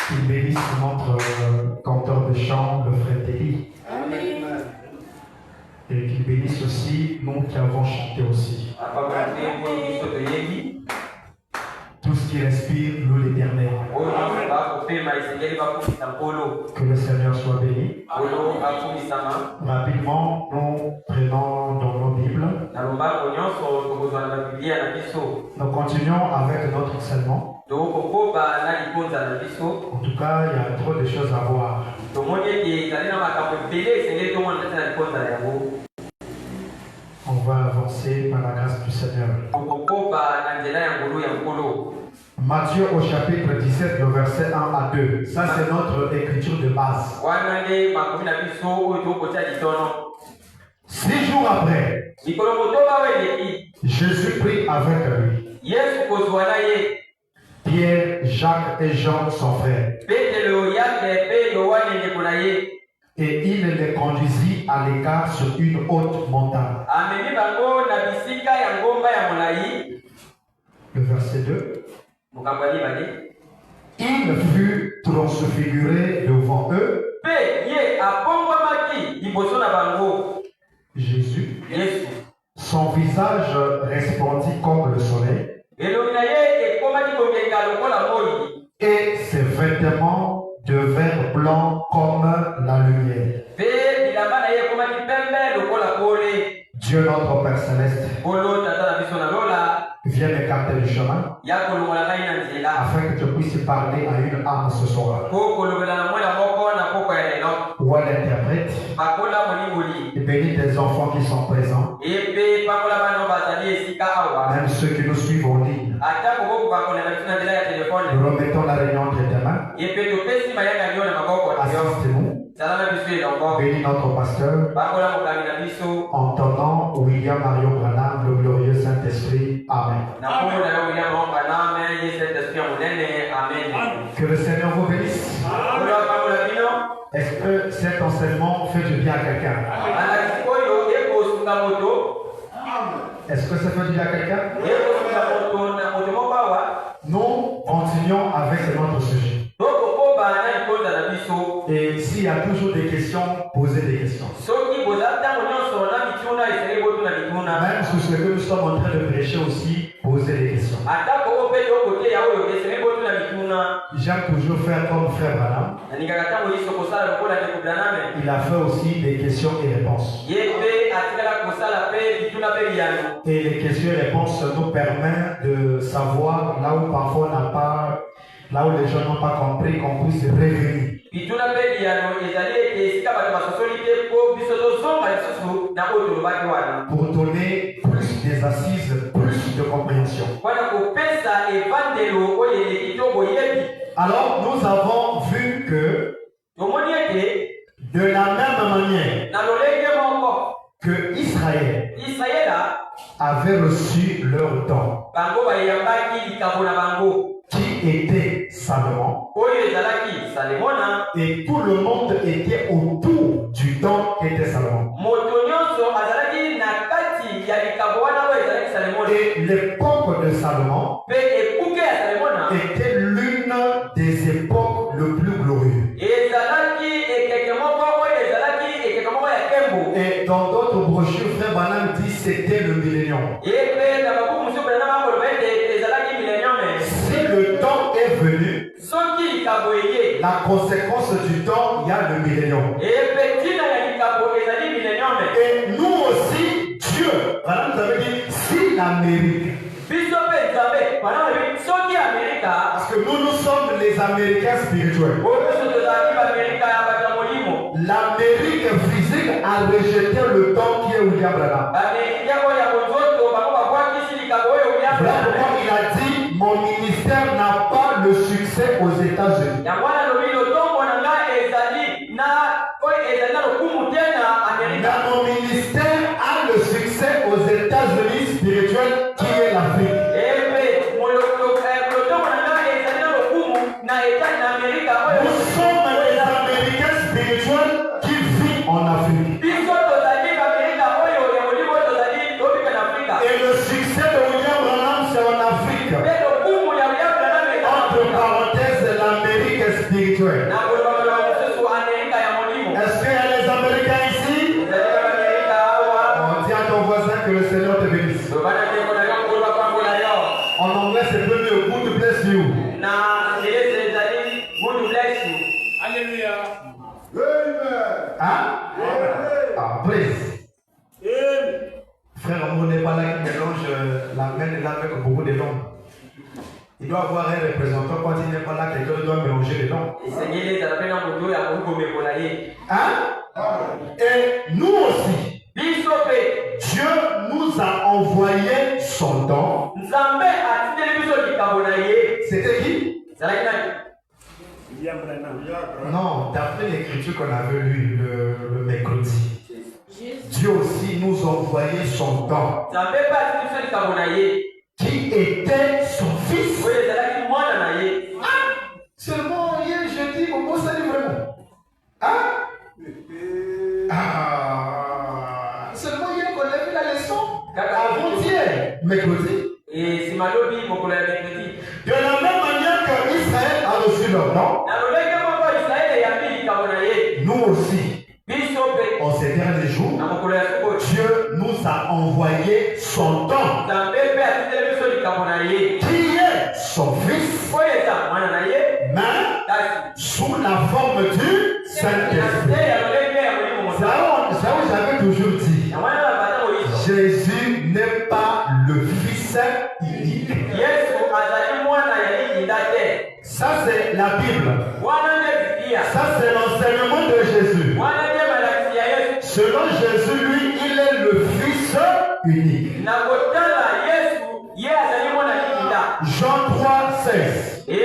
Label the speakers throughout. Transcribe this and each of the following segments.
Speaker 1: qu'il bénisse notre canteur de chant, le frère Teddy. Et qu'il bénisse aussi nous qui avons chanté aussi. Tout ce qui respire, nous l'Éternel. Que le Seigneur soit béni. Rapidement, nous prenons dans nos Bibles. Nous continuons avec notre enseignement. En tout cas, il y a trop de choses à voir. On va avancer par la grâce du Seigneur. Matthieu au chapitre 17, le verset 1 à 2. Ça, c'est notre écriture de base. 6 jours après, Jésus prit avec lui Pierre, Jacques et Jean, son frère. Et il les conduisit à l'écart sur une haute montagne. Le verset 2. Il fut transfiguré devant eux. Jésus, son visage resplendit comme le soleil. Et ses vêtements devinrent blancs comme la lumière. Dieu notre Père Céleste, viens m'écarter du chemin afin que tu puisses parler à une âme ce soir. Ou à l'interprète, et bénis tes enfants qui sont présents, même ceux qui nous suivent en ligne. Nous remettons la réunion entre tes mains. Assiste-nous. Bénis notre pasteur, en ton nom, William Marion Branham, le glorieux Saint-Esprit. Amen. Que le Seigneur vous bénisse. Est-ce que cet enseignement fait du bien à quelqu'un? Est-ce que ça fait du bien à quelqu'un? Nous continuons avec notre sujet. Et s'il y a toujours des questions, posez des questions. Même sur ce que nous sommes en train de prêcher aussi, posez des questions. J'aime toujours faire comme frère Branham. Il a fait aussi des questions et réponses. Et les questions et réponses nous permettent de savoir là où parfois on n'a pas, là où les gens n'ont pas compris, qu'on puisse revenir. Pour donner plus des assises, plus de compréhension. Alors nous avons vu que de la même manière que Israël avait reçu leur don, qui était Salomon, et tout le monde était autour du don qui était Salomon. Et l'époque de Salomon était l'une des époques le plus glorieuses. Et dans d'autres brochures, Frère Branham dit c'était le millénium. Si le temps est venu, la conséquence du temps, il y a le millénium. Et nous aussi, Dieu, Branham nous avait dit, si l'Amérique, parce que nous sommes les Américains spirituels. L'Amérique physique a rejeté le temps qui est William Branham. Voilà pourquoi il a dit, mon ministère n'a pas le succès aux États-Unis. Mon ministère a le succès aux États-Unis spirituels qui est l'Afrique. Nous sommes les Américains spirituels qui vivent en Afrique. Et le succès de William Branham, c'est en Afrique. Entre parenthèses, l'Amérique spirituelle.
Speaker 2: Alléluia.
Speaker 1: Hein? Ah, praise. Frère Amour n'est pas là qui mélange la main de là avec beaucoup de noms. Il doit avoir un représentant quand il n'est pas là, quelqu'un doit mélanger les noms. Hein? Et nous aussi, Dieu nous a envoyé son don. C'était qui? Non, d'après l'écriture qu'on avait lue le mercredi. Dieu aussi nous a envoyé son don. Qui était son fils. Seulement hier, je dis, mon ça dit vraiment. Seulement hier qu'on a vu la leçon. Avant-hier, mercredi. De la même manière que Israël a reçu leur nom, nous aussi, en ces derniers jours, Dieu nous a envoyé son don, qui est son fils, mais sous la forme du Saint-Esprit. Ça où j'avais toujours dit, Jésus n'est pas le fils unique. Ça c'est la Bible. Ça c'est l'enseignement de Jésus. Selon Jésus, lui, il est le fils unique. Jean 3, 16. Dieu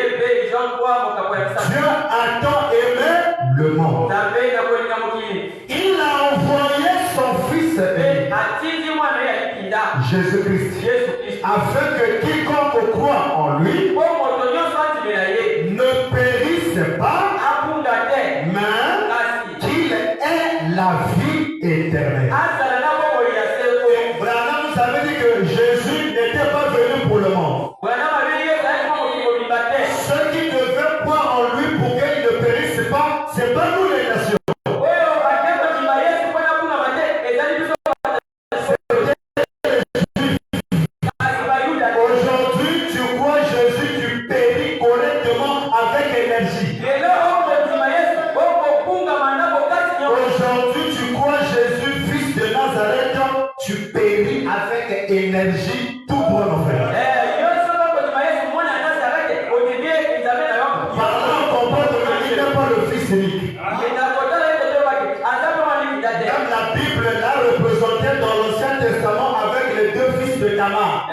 Speaker 1: a tant aimé le monde. Il a envoyé son fils unique, Jésus-Christ, afin que quiconque croit en lui ne périsse pas, mais qu'il ait la vie éternelle. Et Branham nous avait dit que Jésus n'était pas venu pour le monde. Ceux qui devaient croire en lui pour qu'ils ne périssent pas, ce n'est pas nous les nations. Aujourd'hui, tu crois Jésus, tu péris correctement avec énergie. Aujourd'hui, tu crois Jésus, fils de Nazareth, tu péris avec énergie tout droit en fait. Même la Bible l'a représenté dans l'Ancien Testament avec les deux fils de Tamar.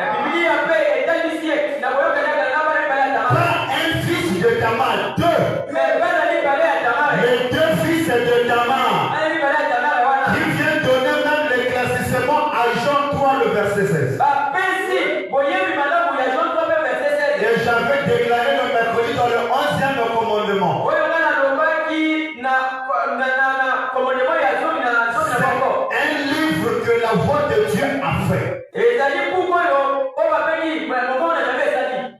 Speaker 1: Pas un fils de Tamar, deux. Les deux fils de Tamar. Qui viennent donner même l'éclaircissement à Jean 3, le verset 16. Et j'avais déclaré le mercredi dans le 11e commandement. Un livre que la voix de Dieu a fait.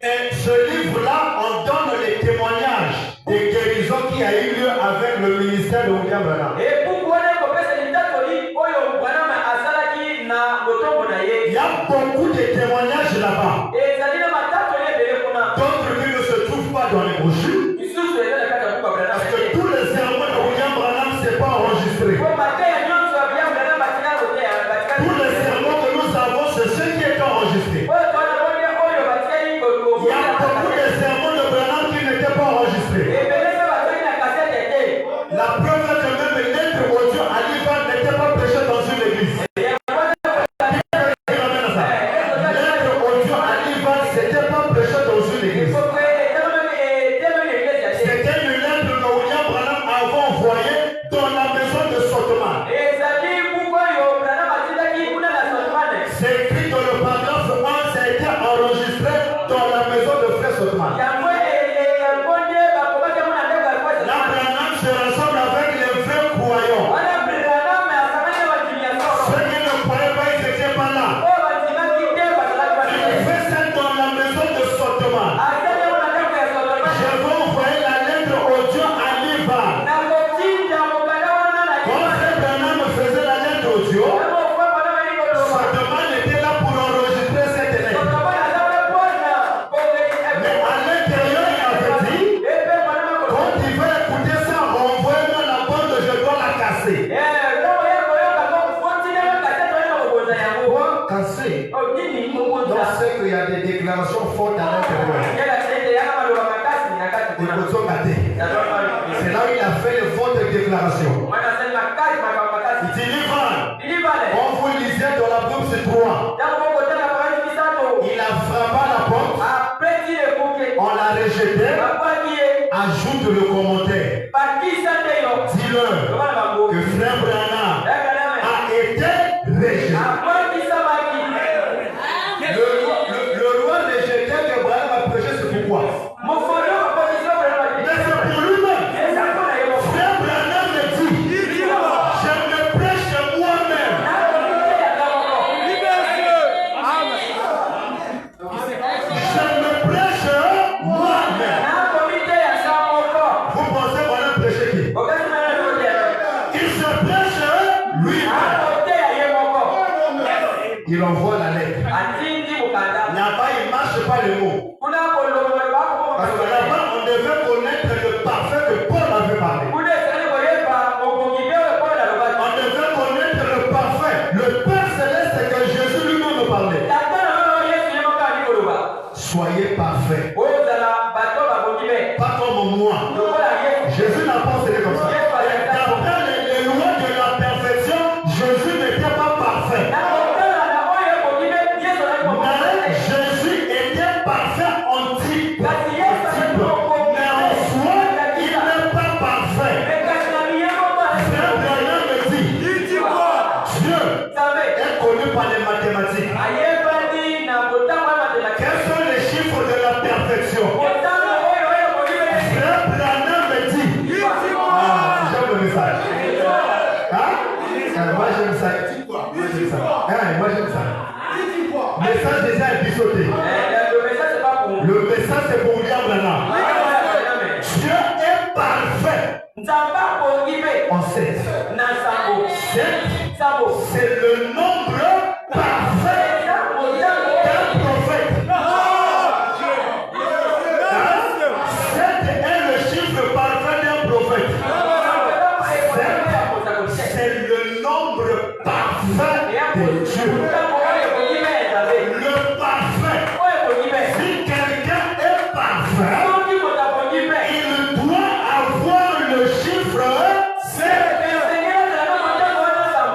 Speaker 1: Et ce livre-là, on donne les témoignages des guérisons qui a eu lieu avec le ministère de William Branham. Il y a beaucoup de témoignages là-bas. D'autres qui ne se trouvent pas dans les brochures. Parce que tous les sermons de William Branham, ce n'est pas enregistré. Tous les sermons que nous avons, c'est ceux qui étaient enregistrés. Il y a beaucoup de sermons de Branham qui n'étaient pas enregistrés. La preuve est que même les lettres audio à l'Ivan n'étaient pas prêchées dans une église. Lettres audio à l'Ivan, c'était pas prêché dans une église. déclaration forte à l'intérieur. C'est là où il a fait de fortes déclarations. Il dit Livan, quand vous lisez dans la Bible, c'est 3. Il a frappé la porte. On l'a rejeté. Ajoute le commentaire. Dis-leur que frère Branham a été rejeté. Le roi rejeté que Branham a prêché, c'est pourquoi? Mais c'est pour lui-même. Frère Branham me dit, je me prêche moi-même. Je me prêche moi-même. Vous pensez qu'on a prêché qui? Il se prêche lui-même. Il envoie la lettre. Là-bas, il ne marche pas le mot. Parce que là-bas, on devait connaître le parfait que Paul avait parlé. On devait connaître le parfait, le Père céleste que Jésus lui-même parlait. Soyez parfaits. Pas comme moi. Jésus n'a pas enseigné comme ça. D'après les lois de la perfection, Jésus n'était pas parfait. Mais Jésus était parfait en type. Mais en soi, il n'est pas parfait. Frère Branham me dit, Dieu est connu par les mathématiques. Quels sont les chiffres de la perfection? Frère Branham me dit, j'aime le message. Hein? Moi j'aime ça. Moi j'aime ça. Le message déjà est biseauté. Le message c'est pour William Branham. Dieu est parfait. En 7. 7, c'est le nombre parfait d'un prophète. 7 est le chiffre parfait d'un prophète. 7, c'est le nombre parfait de Dieu. Le parfait. Si quelqu'un est parfait, il doit avoir le chiffre 7.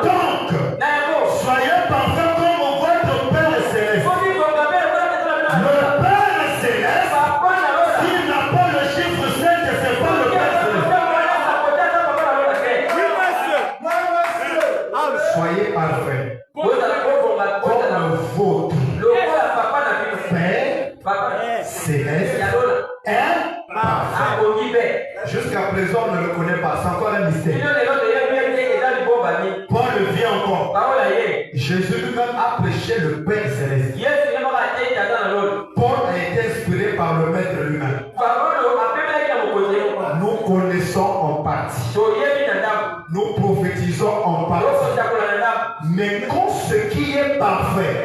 Speaker 1: Donc, soyez parfaits comme votre Père céleste. Le Père céleste, s'il n'a pas le chiffre 7, c'est pas le Père céleste. Soyez parfaits comme votre Père céleste est parfait. Jusqu'à présent, on ne le connaît pas. C'est encore un mystère. Paul vient encore. Jésus lui-même a prêché le Père céleste. Paul a été inspiré par le Maître lui-même. Nous connaissons en partie. Nous prophétisons en partie. Mais quand ce qui est parfait,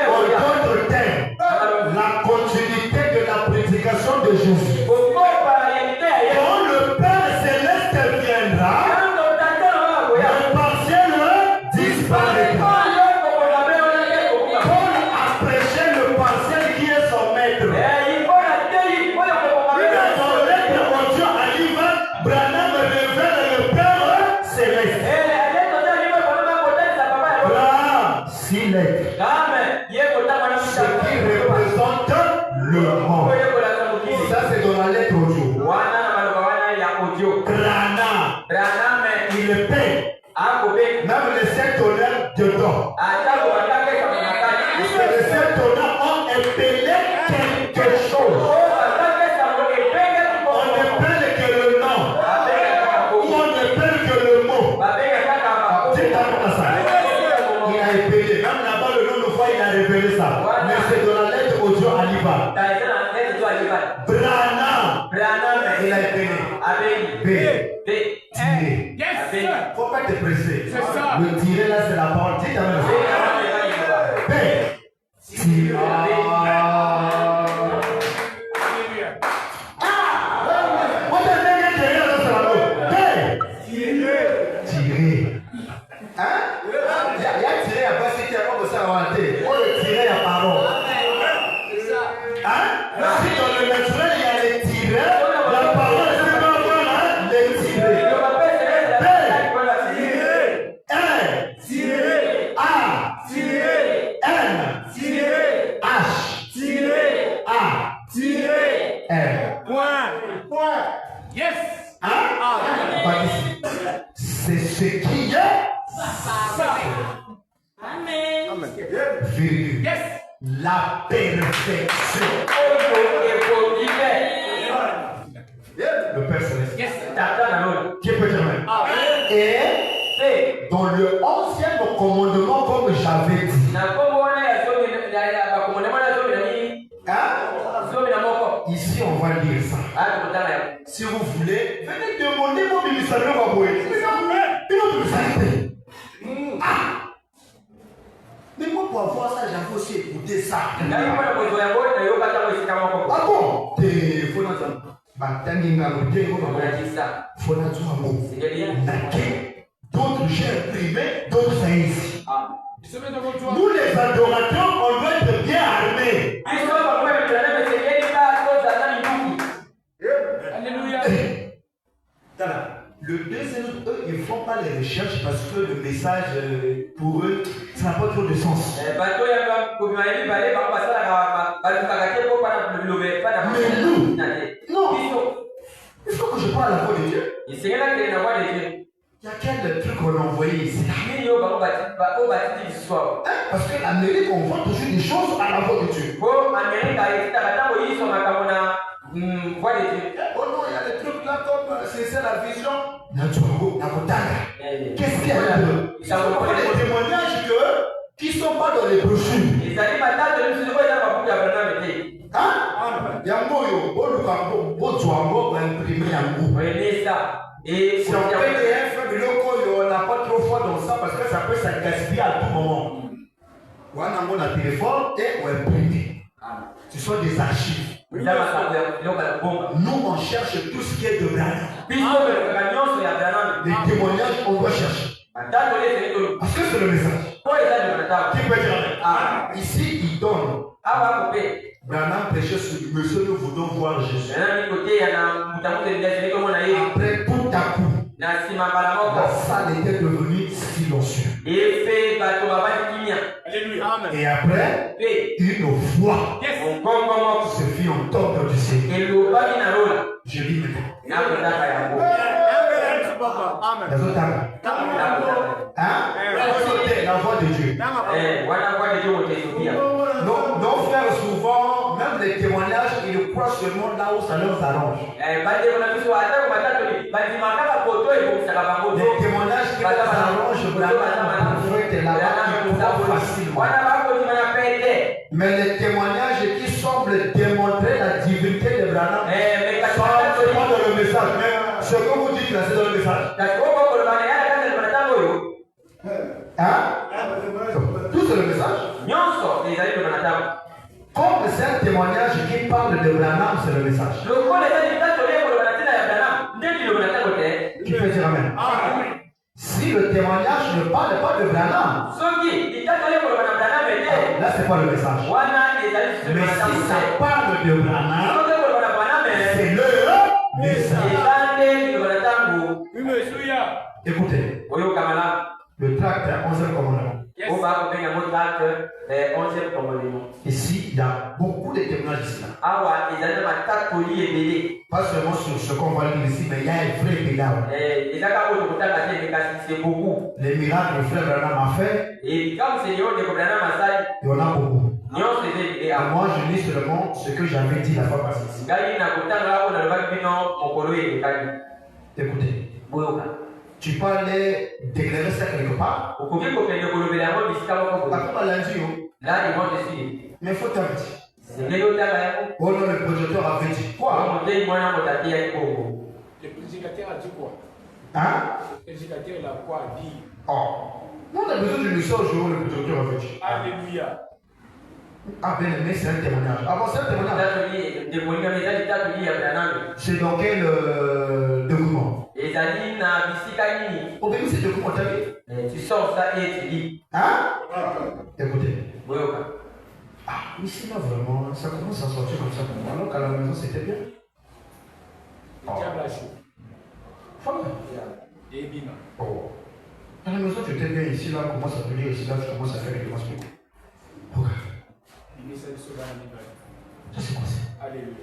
Speaker 1: en d'autres termes, la continuité de la prédication de Jésus. Quand le Père céleste viendra, le partiel disparaîtra. Paul a prêché le partiel qui est son maître. Dans son lettre au Dieu à Livan, Branham révèle le Père céleste. Branham, 6 lettres. Ce qui représente le monde. Ça c'est dans la lettre audio. Branham, il paie. Même les 7 honneurs dedans. Parce que les 7 honneurs ont épellé quelque chose. On n'épelle que le nom. Ou on n'épelle que le mot. Dites à moi ça. Il a épellé. Même là-bas, le nom de foi, il a révélé ça. Mais c'est dans la lettre audio à Liban. Branham, il a épellé. B. Tirer. Faut pas te presser. Le tirer là, c'est la parole. Dites à moi ça. B. Tirer. Hein? Il y a tiré à bas, si tu as pas ça à vanter. On le tirait à parole.
Speaker 2: Tiré.
Speaker 1: R.
Speaker 2: Point. Yes.
Speaker 1: Baptiste. C'est ce qui est
Speaker 2: Ça.
Speaker 3: Amen.
Speaker 1: virgule.
Speaker 2: Yes.
Speaker 1: La perfection. Le Père Céleste.
Speaker 2: Yes.
Speaker 1: Qui peut dire même? Et dans le 11e commandement, comme j'avais dit, ici on va lire ça. Si vous voulez, venez demander mon ministère de mais moi pour avoir ça, j'avais aussi écouté ça. Ah bon? D'autres j'ai imprimé, d'autres ça ici. Nous les adorateurs, on doit être bien armés.
Speaker 2: Alléluia.
Speaker 1: Le deuxième, eux, ils ne font pas les recherches parce que le message, pour eux, ça n'a pas trop de sens. Mais nous, non, il faut que je parle la voix de Dieu. Il y a quel truc qu'on a envoyé ici? Parce que l'Amérique, on voit toujours des choses à la voix de Dieu. Oh non, il y a des trucs là comme c'est la vision. Qu'est-ce qu'il y a là-dedans? Il y a des témoignages qui ne sont pas dans les brochures. Hein? Il y a un mot, imprimé un mot. Et si on fait des on n'a pas trop foi dans ça parce que ça peut se gaspiller à tout moment. On a un téléphone et on imprime. Ce sont des archives. Nous, on cherche tout ce qui est de Branham. Les témoignages, on doit chercher. Parce que c'est le message. Qui peut dire? Ici, il donne. Branham prêchait sur Monsieur, nous voulons voir Jésus. Après, tout à coup, la salle était devenue silencieuse. Et après, une voix se fit entendre du Seigneur. Je lis maintenant. La voix de Dieu. Nos frères, souvent, même les témoignages, ils croient seulement là où ça leur arrange. Les témoignages qui leur arrangent, là-bas, facilement. Mais les témoignages qui semblent démontrer la divinité de Branham sont pas dans le message. Mais ce que vous dites là, c'est dans le message. Hein? Tout c'est le message. Comme c'est un témoignage qui parle de Branham, c'est le message. Qui peut dire amen? Si le témoignage ne parle pas de Branham, là c'est pas le message. Mais si ça parle de Branham, c'est le message. Écoutez, le tract 11e commandement. Ici, il y a beaucoup de témoignages ici. Pas seulement sur ce qu'on va lire ici, mais il y a un vrai bilan. Les miracles que le frère Branham a fait, il y en a beaucoup. Et moi, je lis seulement ce que j'avais dit la fois passée. Écoutez. Tu peux aller déclarer ça quelque part. Comme à lundi. Mais il faut t'inviter. Oh non, le projecteur avait dit quoi?
Speaker 2: Le prédicateur a dit quoi?
Speaker 1: Hein?
Speaker 2: Le prédicateur il a quoi dit?
Speaker 1: Oh. Non, on a besoin d'une mission au jour où le projecteur avait dit.
Speaker 2: Alléluia.
Speaker 1: Ah, bien aimé, c'est un témoignage. Ah bon, c'est un témoignage. C'est dans quel document? Oh, mais c'est document, t'as vu?
Speaker 3: Tu sors ça et tu lis.
Speaker 1: Hein? Écoutez. Ah, ici là vraiment, ça commence à sortir comme ça. Alors qu'à la maison c'était bien.
Speaker 2: Le diable a chaud. Et bim.
Speaker 1: Oh. À la maison tu étais bien ici, là, commence à te lire ici, là, tu commences à faire des démonstrations. Regarde.
Speaker 2: Il essaie de sauver un animal.
Speaker 1: Ça c'est quoi ça?
Speaker 2: Alléluia.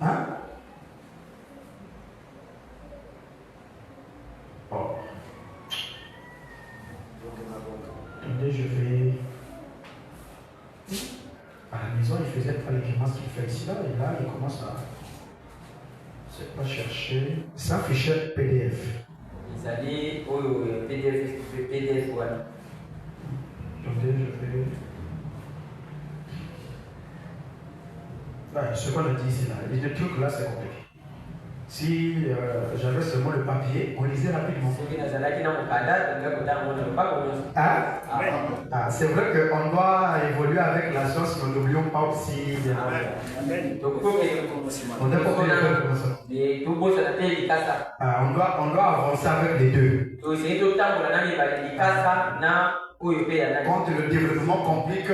Speaker 1: Hein? Oh. Attendez, je vais... À la maison, il faisait pas les grimaces qu'il fait ici, là, et là, il commence à... C'est pas chercher... C'est un fichier PDF.
Speaker 3: Ils allaient au PDF, ouais.
Speaker 1: Attendez, je vais... Ouais, ce qu'on a dit ici, là, les deux trucs là, c'est compliqué. Si j'avais seulement le papier, on lisait rapidement. C'est vrai qu'on doit évoluer avec la science, mais n'oublions pas aussi. On doit avancer avec les deux. Quand le développement complique,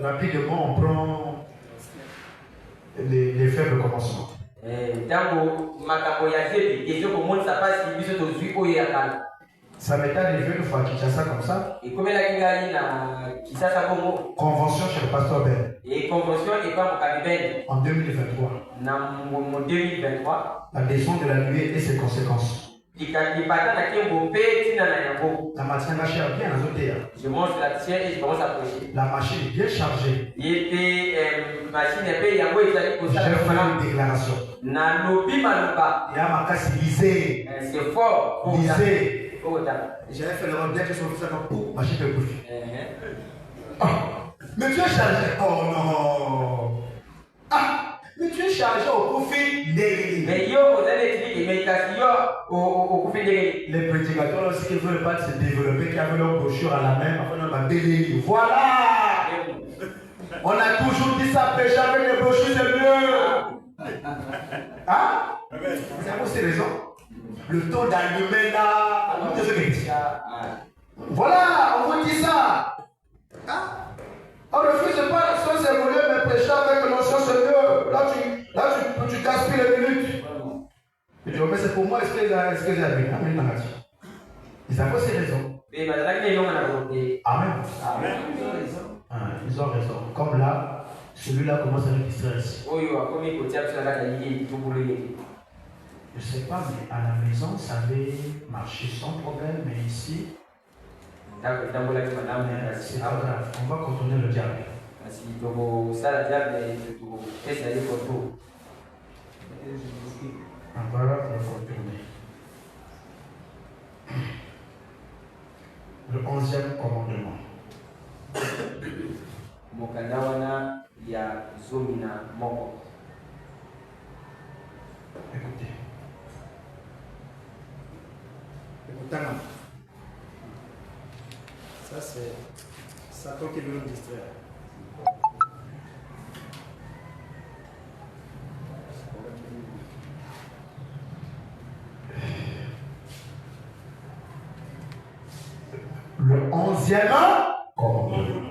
Speaker 1: rapidement on prend les faibles commencements. Ça m'est arrivé une fois à Kinshasa comme ça. Convention chez le pasteur Ben. En 2023. La descente de la nuée et ses conséquences. La machine a bien azoté.
Speaker 3: Je monte la tienne et je commence à prêcher.
Speaker 1: La machine est bien chargée.
Speaker 3: J'ai fait
Speaker 1: une déclaration. Il y a ma casse lisée.
Speaker 3: C'est fort.
Speaker 1: Lisée. J'avais fait le rendez-vous que je me faisais pour machine de bouffe. Mais tu es chargé. Oh non. Ah! Mais tu es chargé au profit des... Les prédicateurs, lorsqu'ils ne veulent pas se développer, qui avaient leur brochure à la main, enfin, on va déléguer. Voilà! On a toujours dit ça, péché avec les brochures, c'est mieux. Hein? C'est pour ces raisons. Le taux d'allumé là, voilà, on vous dit ça. Hein? On refuse pas la science évoluée, mais prêcher avec la science c'est mieux. Là, tu gaspilles les minutes. Et tu dis, mais c'est pour moi, est-ce que j'ai appris? Ils ont aussi raison. Amen. Ils ont raison. Comme là, celui-là commence à me distraire. Je ne sais pas, mais à la maison, ça avait marché sans problème, mais ici, c'est pas grave. On va contourner le diable. On va le contourner. Le 11e commandement. Écoutez. Écoutez. Ça c'est Satan qui veut nous distraire. Le 11e commandement.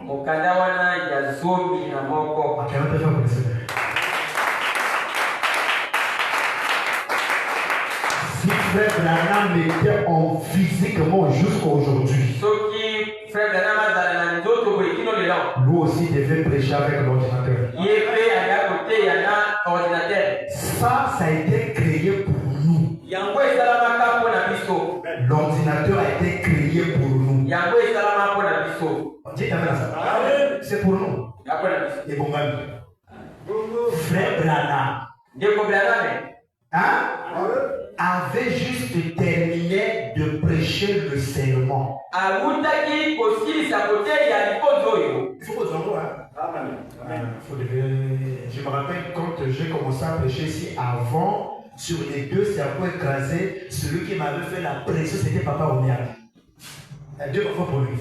Speaker 1: Si frère Branham était en physiquement jusqu'à aujourd'hui, lui aussi devait prêcher avec l'ordinateur. Ça a été créé pour nous. L'ordinateur a été créé pour nous. Dites avec ça. C'est pour nous. Et bon, frère Branham avait juste terminé de prêcher le serment. Je me rappelle quand j'ai commencé à prêcher ici avant, sur les deux cerveaux écrasés, celui qui m'avait fait la pression, c'était Papa Omiak. Dieu parfois pour lui.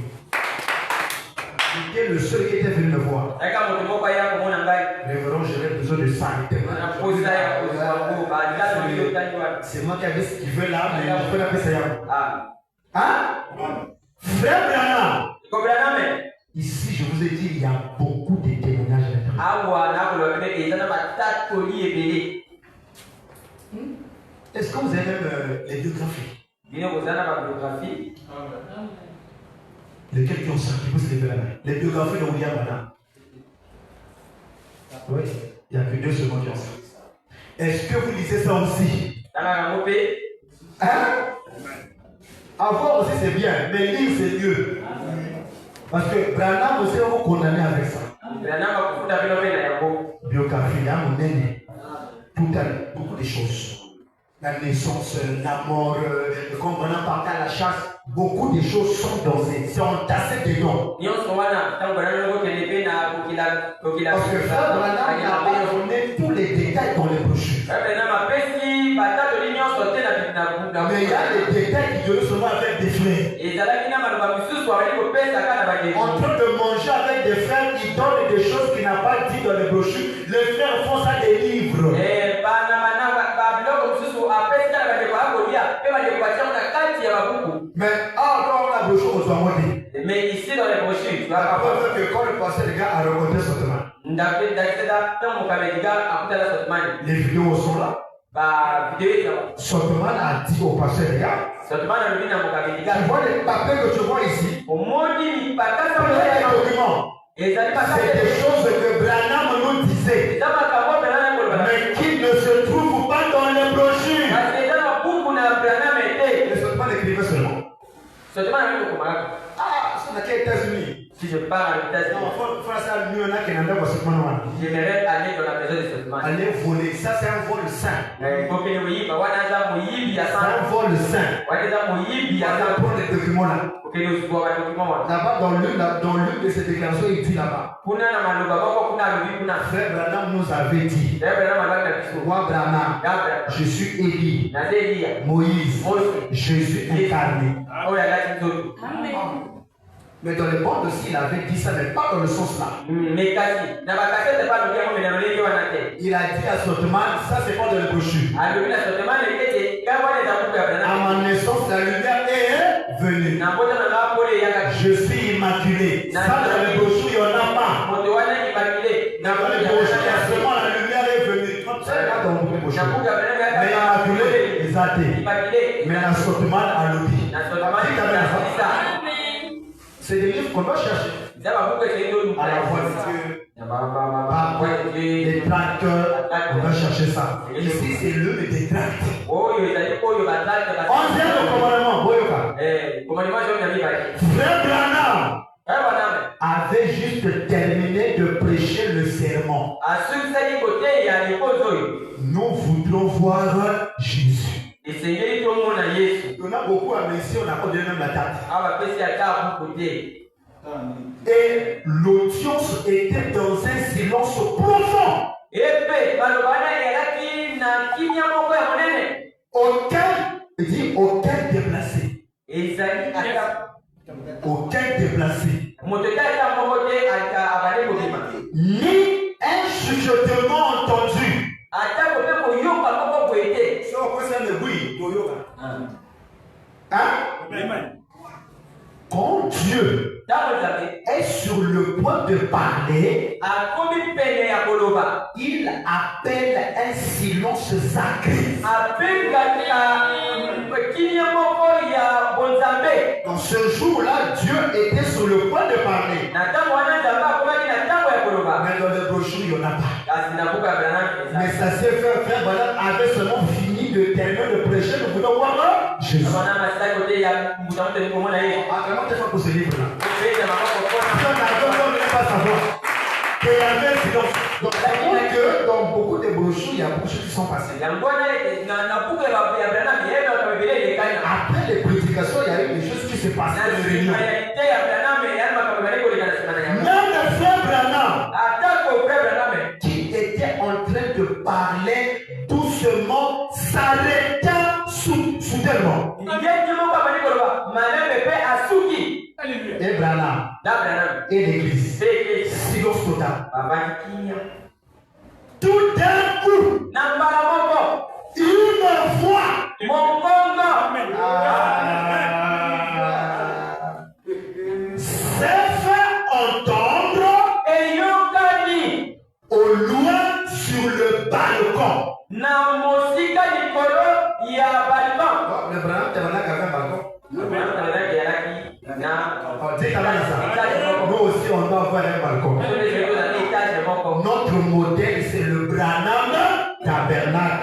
Speaker 1: C'était le seul qui était venu me voir. Révérend, j'avais besoin de ça. C'est moi qui avais ce qu'il veut là, mais je peux l'appeler ça. Hein? Frère Branham. Ici, je vous ai dit, il y a beaucoup de témoignages. Est-ce que vous avez même les biographies? Lesquels qui ont ça, qui poussent les mains? Les biographies de William Branham. Oui, il n'y a que 2 secondes qui ont ça. Est-ce que vous lisez ça aussi? Hein? Avoir aussi c'est bien, mais lire c'est mieux. Parce que Branham aussi va vous condamner avec ça. Biographie, là, mon aîné. Beaucoup de choses. La naissance, la mort, comme Branham partait à la chasse, beaucoup de choses sont entassées dedans. Parce que Frère Branham n'a pas donné tous les détails dans les brochures. Mais il y a des détails qui donnent seulement avec des frères. En train de manger avec des frères, ils donnent des choses qu'il n'a pas dit dans les brochures. Les frères font ça des livres. Mais alors la brochure on doit monter.
Speaker 3: Mais ici dans les brochures, tu vas
Speaker 1: pas que quand le passé, le gars a rencontré Soteman. Les vidéos sont là. Soteman a dit au pasteur, les gars. Tu vois les papiers que tu vois ici. C'est des documents. C'est des choses que Branham nous disait. Mais qui ne se trouvent pas dans les brochures. Mais Soteman écrivait seulement. Ah, c'est dans les États-Unis.
Speaker 3: Si je pars à l'États-Unis, j'aimerais aller dans la maison de Soteman.
Speaker 1: Aller voler, ça c'est un vol sain. C'est un vol sain. On va prendre les documents là. Là-bas, dans l'une de ces déclarations, il dit là-bas. Frère Branham nous avait dit. Moi, Branham, je suis Élie, Moïse, Jésus incarné. Mais dans le monde aussi, il avait dit ça, mais pas dans le sens là. Il a dit à Soteman, ça c'est pas dans le brochure. À ma naissance, la lumière est venue. Je suis immaculé. Ça dans le brochure, il n'y en a pas. Dans le brochure, il y a seulement la lumière est venue. Ça n'est pas dans le brochure. Mais immaculé, ils ont été. Mais la Soteman a l'oublié. C'est des livres qu'on doit chercher. À la voiture, les tracteurs, on va chercher ça. Ici, c'est le des tracts. 11e commandement, Boyoka. Frère Branham avait juste terminé de prêcher le sermon. Nous voudrons voir Jésus. On a beaucoup à ici, on n'a pas donné même la date. Et l'audience était dans un silence profond. Aucun déplacé. Aucun déplacé. Ni un chuchotement entendu. Quand Dieu est sur le point de parler, il appelle un silence sacré. Dans ce jour-là, Dieu était sur le point de parler. Mais dans le brochure, il n'y en a pas. Mais ça s'est fait, frère Branham avait seulement fini de terminer de prêcher. Nous voulons voir Jésus. Comment tu fais pour ce livre-là? On ne peut pas savoir. Il y avait un silence. Donc, dans beaucoup de brochures, il y a beaucoup de choses qui sont passées. Après les prédications, il y a eu des choses qui se passaient dans les réunions. Même le frère Branham, qui était en train de parler doucement, s'arrêta soudainement. Et Branham et l'église, silence total. Tout d'un coup, une voix s'est fait entendre au loin sur le balcon. Le Branham avait un balcon. Nous aussi, on doit avoir un balcon. Notre modèle, c'est le Branham tabernacle.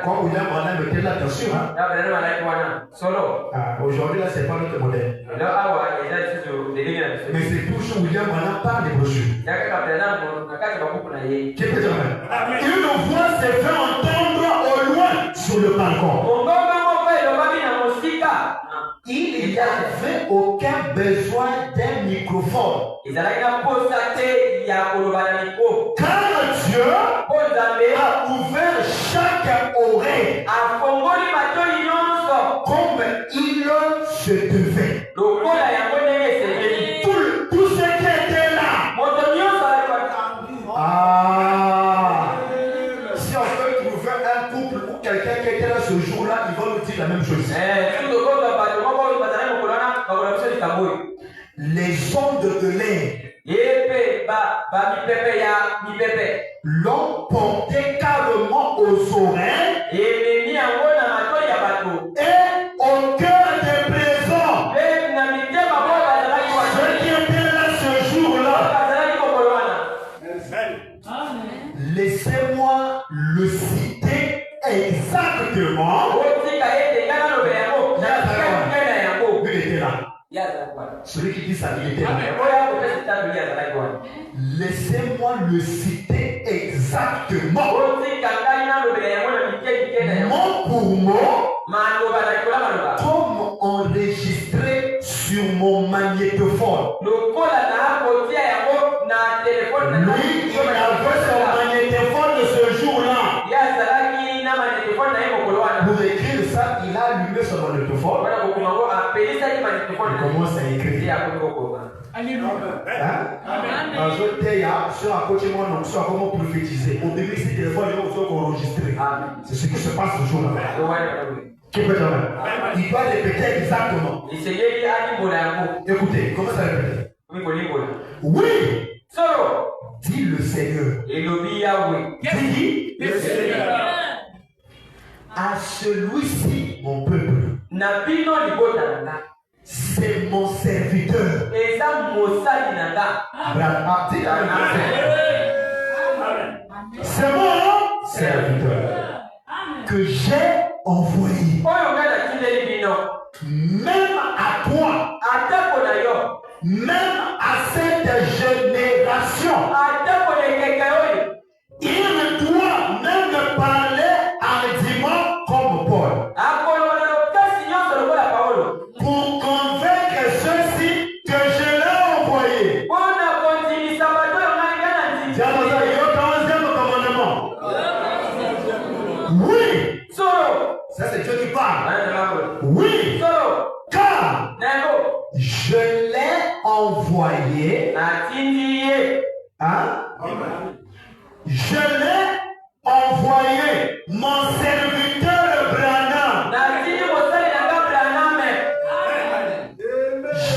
Speaker 1: Quand William Branham était là, bien sûr. Hein? Aujourd'hui, là, c'est pas notre modèle. Mais c'est toujours William Branham par les brochures. Qui peut dire amen? Une voix s'est fait entendre au loin sur le balcon. Il n'y avait aucun besoin d'un microphone. Car Dieu a ouvert chaque oreille comme il se devait. Tout ce qui était là. Si on peut trouver un couple ou quelqu'un qui était là ce jour-là, ils vont nous dire la même chose. Les ondes de l'air l'ont porté carrément aux oreilles et au cœur des présents. Ceux qui étaient là ce jour-là. Laissez-moi le citer exactement. Il était là. Celui qui dit ça, il était là. Laissez-moi le citer exactement. Mot pour mot, comme enregistré sur mon magnétophone. Lui, il avait son magnétophone de ce jour-là. Pour écrire ça, il a allumé son magnétophone. Il commence à écrire. Au début, c'est téléphone, il faut enregistrer. C'est ce qui se passe ce jour-là. Il doit répéter exactement. Écoutez, comment ça répète? Oui. Dis le Seigneur. Dis
Speaker 2: le Seigneur.
Speaker 1: À celui-ci, mon peuple. C'est mon serviteur. C'est mon serviteur que j'ai envoyé. Même à toi, même à cette génération, il doit même parler argument comme Paul. Pour convaincre ceux-ci que je l'ai envoyé. Oui. Ça c'est Dieu qui parle. Oui. Car je l'ai envoyé. Hein? Je l'ai envoyé mon serviteur Branham.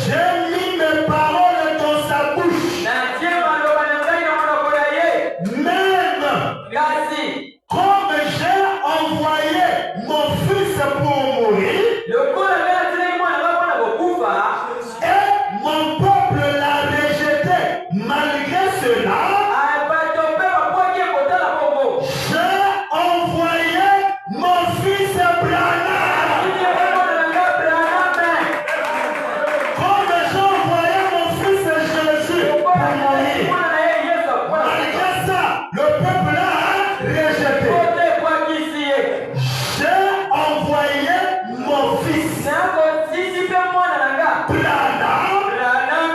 Speaker 1: J'ai mis mes paroles dans sa bouche. Même comme j'ai envoyé mon fils pour mourir, et mon peuple l'a rejeté. Malgré cela, j'ai envoyé mon fils Branham. Comme j'ai envoyé mon fils Jésus pour mourir. Malgré ça, le peuple a rejeté. J'ai envoyé mon fils Branham,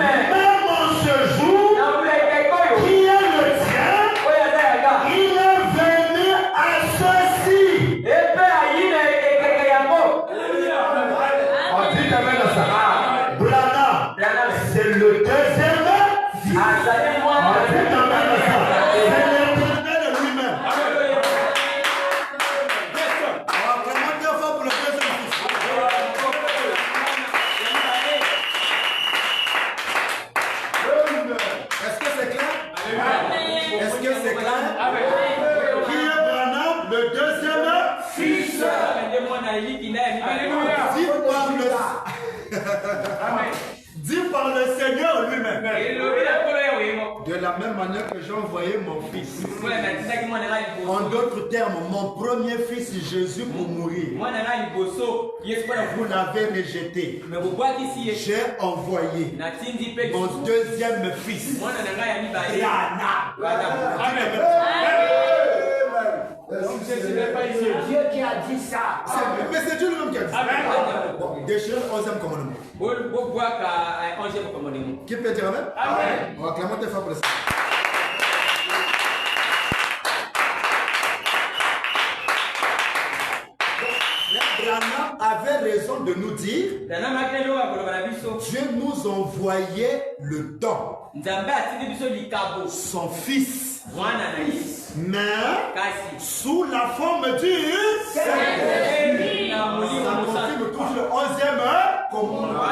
Speaker 1: même en ce jour, qui est le tien, il est venu à ceci. On dit amen à ça. Branham, c'est le deuxième fils. On dit amen à ça. C'est l'Éternel lui-même. Vraiment Dieu fait pour le deuxième fils. Est-ce que c'est clair? Est-ce que c'est clair? Qui est Branham, le deuxième fils? Dit par le Seigneur lui-même. De la même manière que j'ai envoyé mon fils. En d'autres termes, mon premier fils Jésus pour mourir. Vous l'avez rejeté. J'ai envoyé mon deuxième fils.
Speaker 2: Dieu qui a dit ça.
Speaker 1: Mais c'est Dieu lui-même qui a dit ça. Bon, déchirez le 11e commandement. Qui peut dire amen? Amen. On va clamer tes frères pour ça. Branham avait raison de nous dire Dieu nous envoyait le don, son fils, mais sous la forme du Saint-Esprit. Ça confirme toujours le 11e commandement.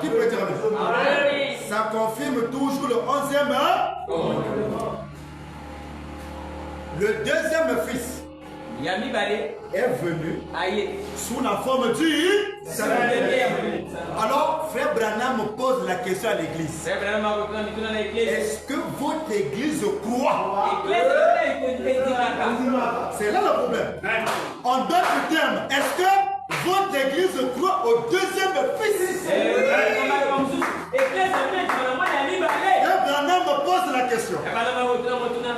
Speaker 1: Qui peut dire amen? Ça confirme toujours le 11e commandement. Le deuxième fils est venu sous la forme du Saint-Esprit. Alors, frère Branham pose la question à l'église. Est-ce que votre église croit? C'est là le problème. En d'autres termes, est-ce que votre église croit au deuxième fils? Frère Branham pose la question.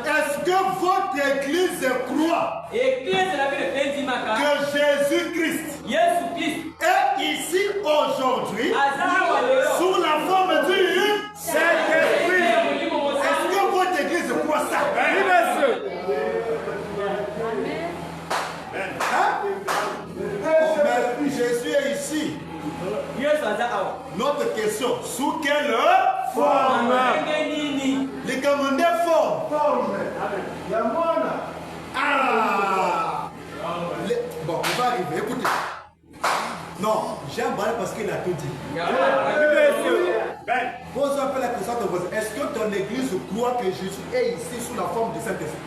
Speaker 1: Est-ce que votre église croit que Jésus-Christ est ici aujourd'hui sous la forme du Saint-Esprit? Est-ce que votre église croit ça? Oui, monsieur. Hein? Jésus est ici. Notre question, sous quelle forme? Les commandés forme. Ah! Bon, on va arriver, écoutez. Non, j'aime parler parce qu'il a tout dit. Pose un peu la question de vous. Est-ce que ton église croit que Jésus est ici sous la forme du Saint-Esprit?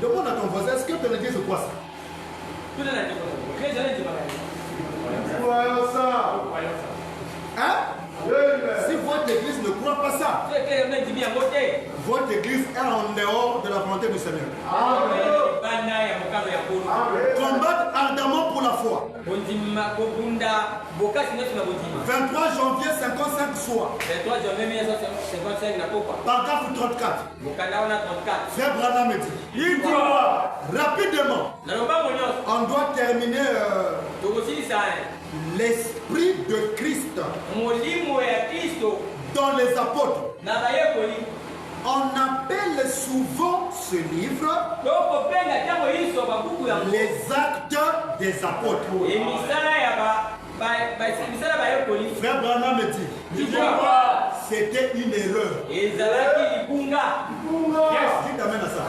Speaker 1: Demande à ton voisin, est-ce que ton église croit ça? Croyons ça. Hein? Si votre église ne croit pas ça, votre église est en dehors de la volonté du Seigneur. Combattre ardemment pour la foi. 23 janvier 55 soir. Paragraphe 34. Frère Branham me dit. Il dit rapidement. On doit terminer l'esprit de Christ dans les apôtres. On appelle souvent ce livre les actes des apôtres. Frère Branham me dit, c'était une erreur. Dites amen à ça.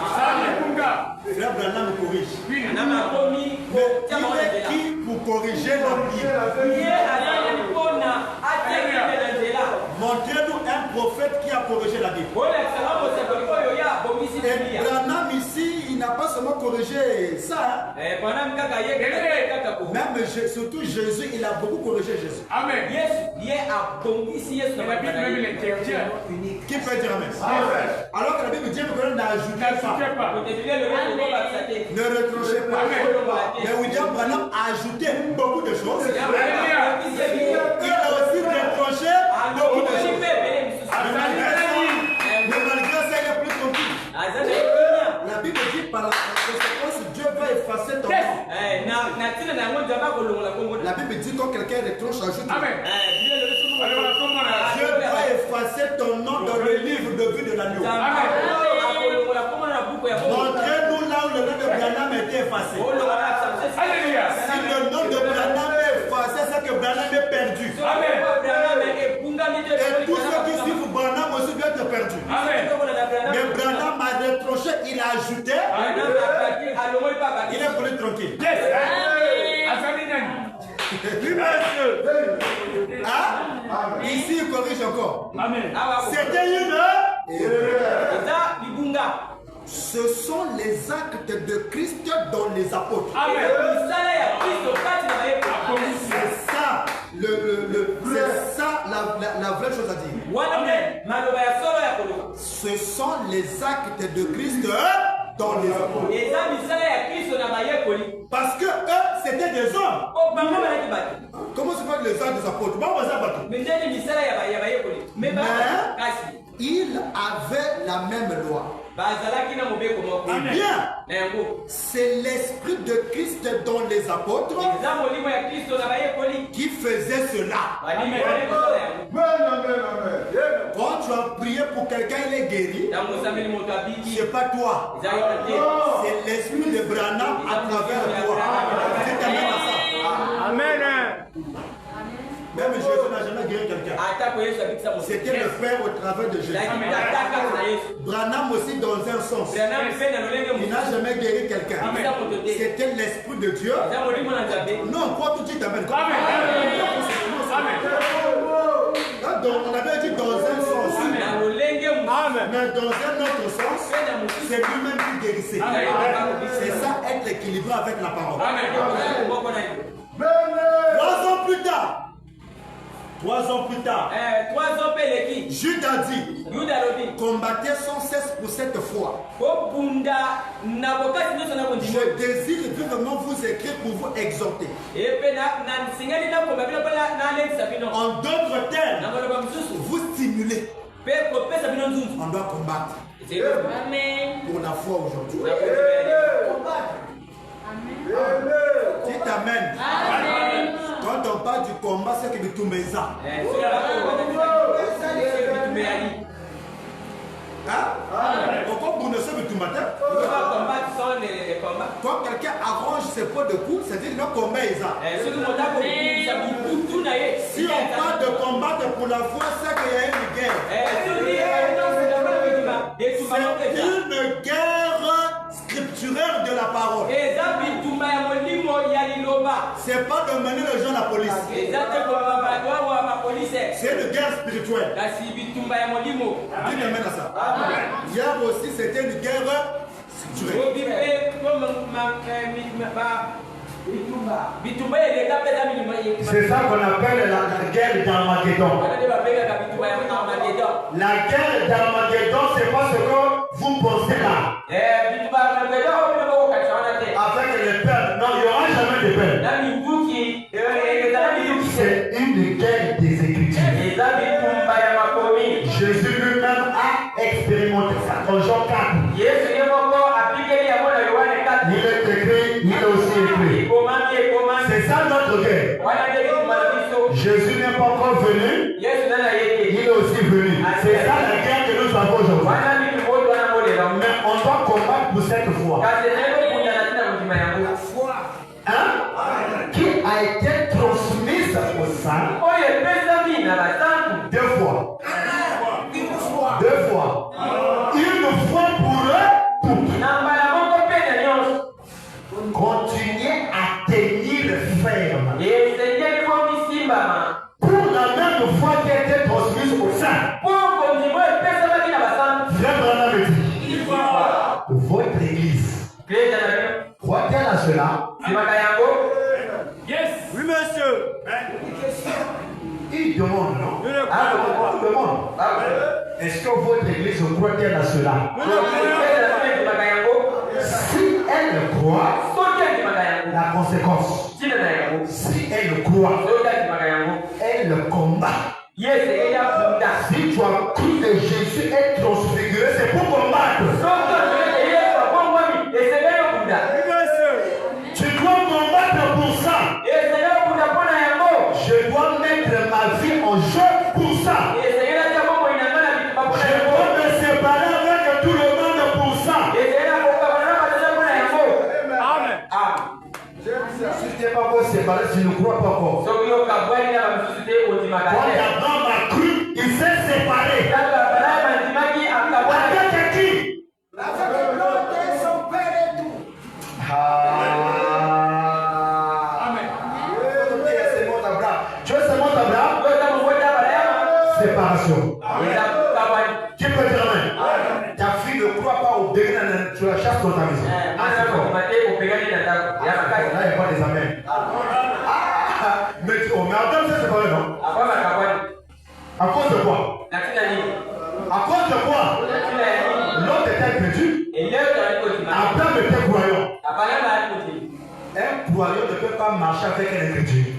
Speaker 1: Frère Branham me corrige. Mais il est qui pour corriger la Bible? Montrez-nous un prophète qui a corrigé la Bible. Et Branham ici, il n'a pas seulement corrigé ça. Même surtout Jésus, il a beaucoup corrigé Jésus. Amen. Qui peut dire amen? Alors que la Bible dit que l'on n'a ajouté pas. Ne retrochez pas. Mais William Branham a ajouté beaucoup de choses. Il a aussi reproché beaucoup de choses. Mais malgré ça, il est plus tranquille. La Bible dit par la conséquence, Dieu va effacer ton nom. La Bible dit quand quelqu'un retranche, ajoute. Amen. Dieu va effacer ton nom dans le livre de vie de l'agneau. Montrez-nous là où le nom de Branham a été effacé. Si le nom de Branham est effacé, c'est que Branham est perdu. Et tous ceux qui suivent Branham aussi doivent être perdus. Mais Branham a reproché, il a ajouté. Il est plus tranquille. Ah, ici il corrige encore. C'était une erreur. Ce sont les actes de Christ dans les apôtres. C'est ça
Speaker 4: c'est ça la vraie chose à dire. Ce sont les actes de Christ dans les apôtres. Parce que eux, c'était des hommes. Comment se fait les actes des apôtres? Mais ils avaient la même loi. Eh bien, c'est l'esprit de Christ dans les apôtres qui faisait cela. Quand tu as prié pour quelqu'un, il est guéri. C'est pas toi. C'est l'esprit de Branham à travers toi. C'est amen à ça.
Speaker 2: Amen.
Speaker 4: Même Jésus n'a jamais guéri quelqu'un. C'était le Père au travers de Jésus. Branham aussi dans un sens. Il n'a jamais guéri quelqu'un. C'était l'esprit de Dieu. Non, quoi tu dis amen. On avait dit dans un sens. Mais dans un autre sens, c'est lui-même qui guérissait. C'est ça, être équilibré avec la parole. 3 ans plus tard, Jude a dit, combattez sans cesse pour cette foi. Je désire vivement vous écrire pour vous exhorter. En d'autres termes, vous stimuler. On doit combattre. Pour la foi aujourd'hui. Dites amen. Quand on parle du combat, c'est que tu mets ça. Pourquoi vous ne savez tout matin? Quand quelqu'un arrange ses pots de coups, c'est-à-dire qu'il combat ça. Si on parle de combattre pour la foi, c'est qu'il y a une guerre. C'est une guerre scripturaire de la parole. C'est pas de mener les gens à la police. C'est une guerre spirituelle. Dites amen à ça. Hier aussi, c'était une guerre scripturaire.
Speaker 1: C'est ça qu'on appelle la guerre d'Armageddon. La guerre d'Armageddon, c'est pas ce que vous pensez là. Avec les peuples, non, il n'y aura jamais de peuples. C'est une guerre des Écritures. Jésus lui-même a expérimenté ça. Dans Jean 4. Il est écrit, il est aussi écrit. C'est ça notre guerre. Jésus n'est pas encore venu. Il est aussi venu. C'est ça la guerre que nous avons aujourd'hui. Mais on doit combattre pour cette foi. La foi qui a été transmise au sang 2 fois. 2 fois. Une fois pour eux, toutes. Continuez à tenir ferme. Pour la même foi qui a été transmise au sein. Frère Branham me dit, votre église, croit-elle à cela?
Speaker 2: Yes.
Speaker 4: Oui, monsieur.
Speaker 1: Il demande, non? Il demande. Est-ce que votre église croit-elle à cela? Si elle croit, la conséquence. Si elle croit, elle combat. Si tu as cru que Jésus est transfiguré, c'est pour combattre. Tu dois combattre pour ça. Je dois mettre ma vie en jeu pour ça. Je dois me séparer avec tout le monde pour ça.
Speaker 2: Amen.
Speaker 1: Si tu n'es pas encore séparé, tu ne crois pas encore. Quand Abraham a cru, il s'est séparé. Avec qui?
Speaker 4: Son père et tout.
Speaker 2: Amen.
Speaker 1: Tu veux seulement Abraham? Séparation. Qui peut dire amen? Ta fille ne croit pas au béguin, tu la chasses dans ta maison. Là, il n'y a pas des amens. Mais attends, c'est À cause de quoi? À cause de quoi? L'autre était crédule. Abraham était croyant. Un croyant ne peut pas marcher avec un incrédule.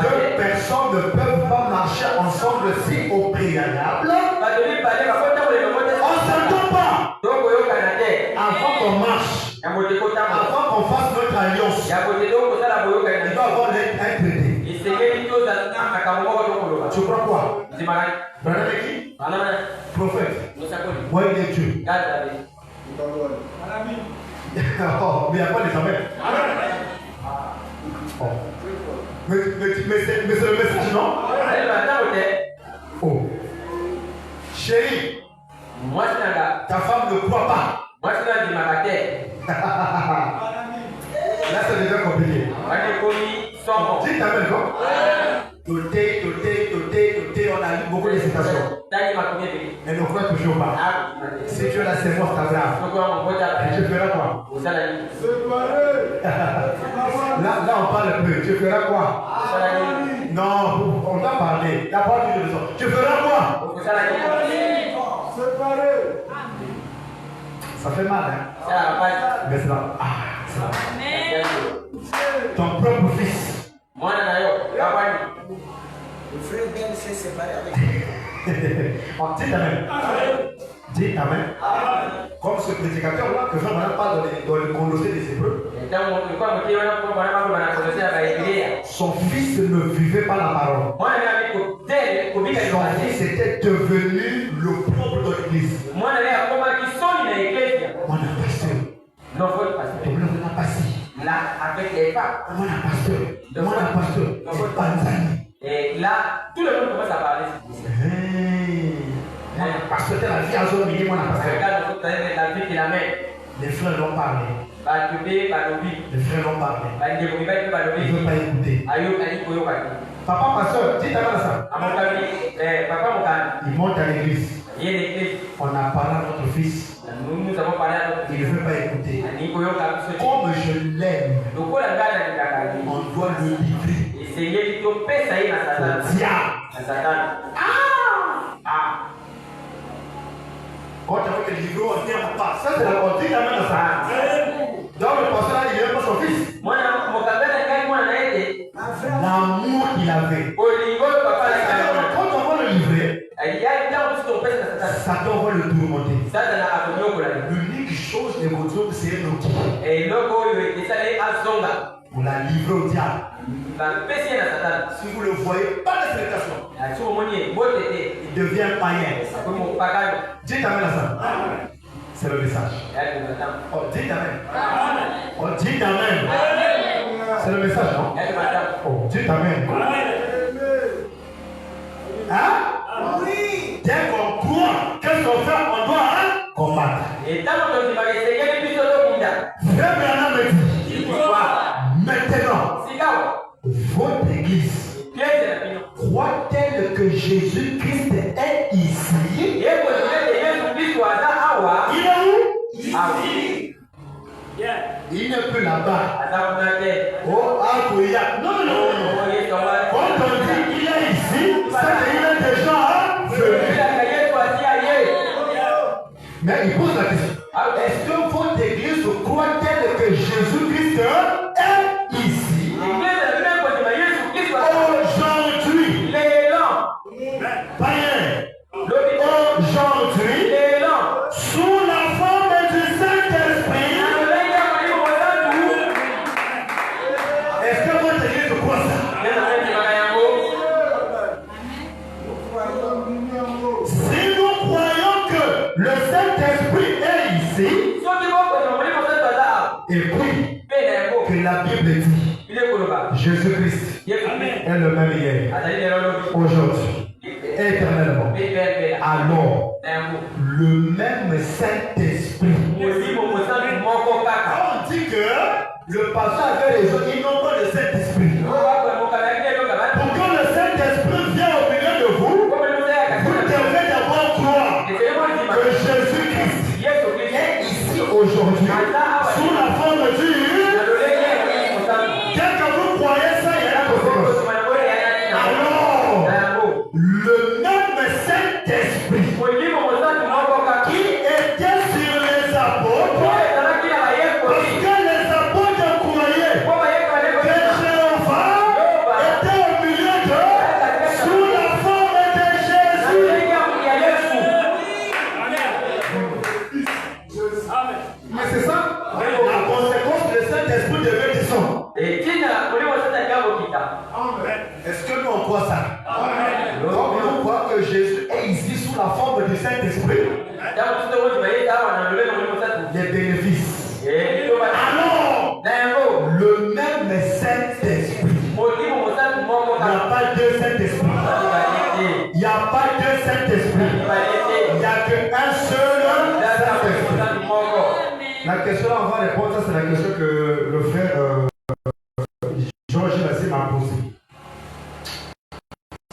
Speaker 1: Deux personnes ne peuvent pas marcher ensemble si au préalable on ne s'entend pas. Avant qu'on marche, avant qu'on fasse notre alliance, il doit avoir un traité. Tu crois quoi? Branham est qui? Prophète. Moi il est Dieu. Oh, mais il n'y a pas les amens. Oh. Mais c'est le message, non? Oh. Chérie, ta femme ne croit pas. Là, ça devient compliqué. Dis ta main, non? Toté, on a lu beaucoup de citations. Elle ne croit toujours pas. Si tu es la sémence d'Abraham, tu feras quoi? Là, on parle peu. Tu feras quoi? Non, on va parler. La parole de Dieu. Tu feras quoi? Ça fait mal, hein? Mais c'est là. Ton propre fils.
Speaker 4: Le frère Ben s'est séparé avec lui.
Speaker 1: Dis amen. Dis amen. Comme ce prédicateur-là, que Jean parle dans le condensé des Hébreux. Son fils ne vivait pas la parole. Son fils était devenu le propre de l'église. Mon pasteur.
Speaker 3: Là, avec les femmes.
Speaker 1: Mon pasteur.
Speaker 3: Et là, tout le monde commence à parler.
Speaker 1: Parce que la vie a zone mon pasteur. Les frères l'ont parlé. Les frères l'ont parlé. Ils ne veulent pas écouter. Papa pasteur, dis ta ça. Il monte à l'église. On a parlé à notre fils.
Speaker 3: Nous avons parlé à notre fils.
Speaker 1: Il ne veut pas écouter. Comme je l'aime, on doit le livrer. Quand tu as fait le livre, on tient pas. Ça, c'est la partie qui amène à ça. Donc, le pasteur là, il n'aime pas son fils. L'amour qu'il avait. Quand on va le livrer, ça doit le tourmenter. L'unique chose de votre homme, c'est un outil. Vous la livrez au diable. Si vous ne le voyez pas de fréquentation, il devient païen. Dites amen à ça. C'est le message. Oh, dites amen. Oh, dites amen. C'est le message, non? Oh, dites amen. Hein? Oui. Dès qu'on croit, qu'est-ce qu'on fait? On doit combattre. Frère Branham me dit, maintenant, votre église croit-elle que Jésus-Christ est ici? Il est où? Ici. Il n'est plus là-bas. Oh, Agoya. Non. Quand on dit il est ici, c'est qu'il est déjà venu. Mais il pose la question. Est-ce que votre église croit-elle que Jésus-Christ est ici? Aujourd'hui. Païen. Aujourd'hui. Sous la forme du Saint-Esprit. Est-ce que votre église croit ça? Si nous croyons que le Saint-Esprit est ici, et puis que la Bible dit Jésus-Christ est le même hier, aujourd'hui, éternellement, alors le même Saint-Esprit. On dit que le pasteur avait raison, ils n'ont pas le Saint-Esprit. Pour que le Saint-Esprit vienne au milieu de vous, vous devez d'abord croire que Jésus-Christ est ici aujourd'hui, sous la forme du... Dès que vous croyez ça, il y a la conséquence. Alors, Saint-Esprit qui était sur les apôtres, parce que les apôtres croyaient que Jéhovah était au milieu d'eux sous la forme de Jésus. Mais c'est ça, la conséquence, le Saint-Esprit devait descendre. Est-ce que nous on croit ça? Comme nous croyons que Jésus est ici sous la forme du Saint-Esprit, les bénéfices. Alors, le même Saint-Esprit. Il n'y a pas deux Saint-Esprits. Il n'y a pas deux Saint-Esprits. Il n'y a qu'un seul Saint-Esprit. La question, on va répondre, c'est la question que le frère Georges Lassé m'a posée.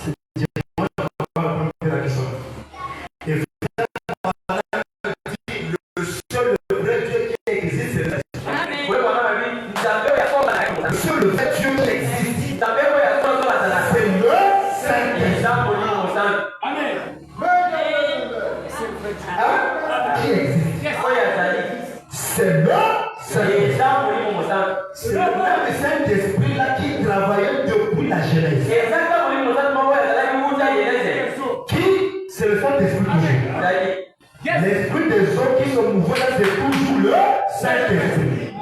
Speaker 1: C'est directement, on va répondre à la question. Et le seul vrai Dieu qui existe, c'est le seul vrai Dieu qui existe, c'est le Saint-Esprit.
Speaker 2: Amen.
Speaker 1: Qui existe? C'est le Saint-Esprit. C'est le même Saint-Esprit-là qui travaillait depuis la Genèse. Qui? C'est le Saint-Esprit toujours. L'esprit des hommes qui sont mouvants là, c'est toujours le Saint-Esprit.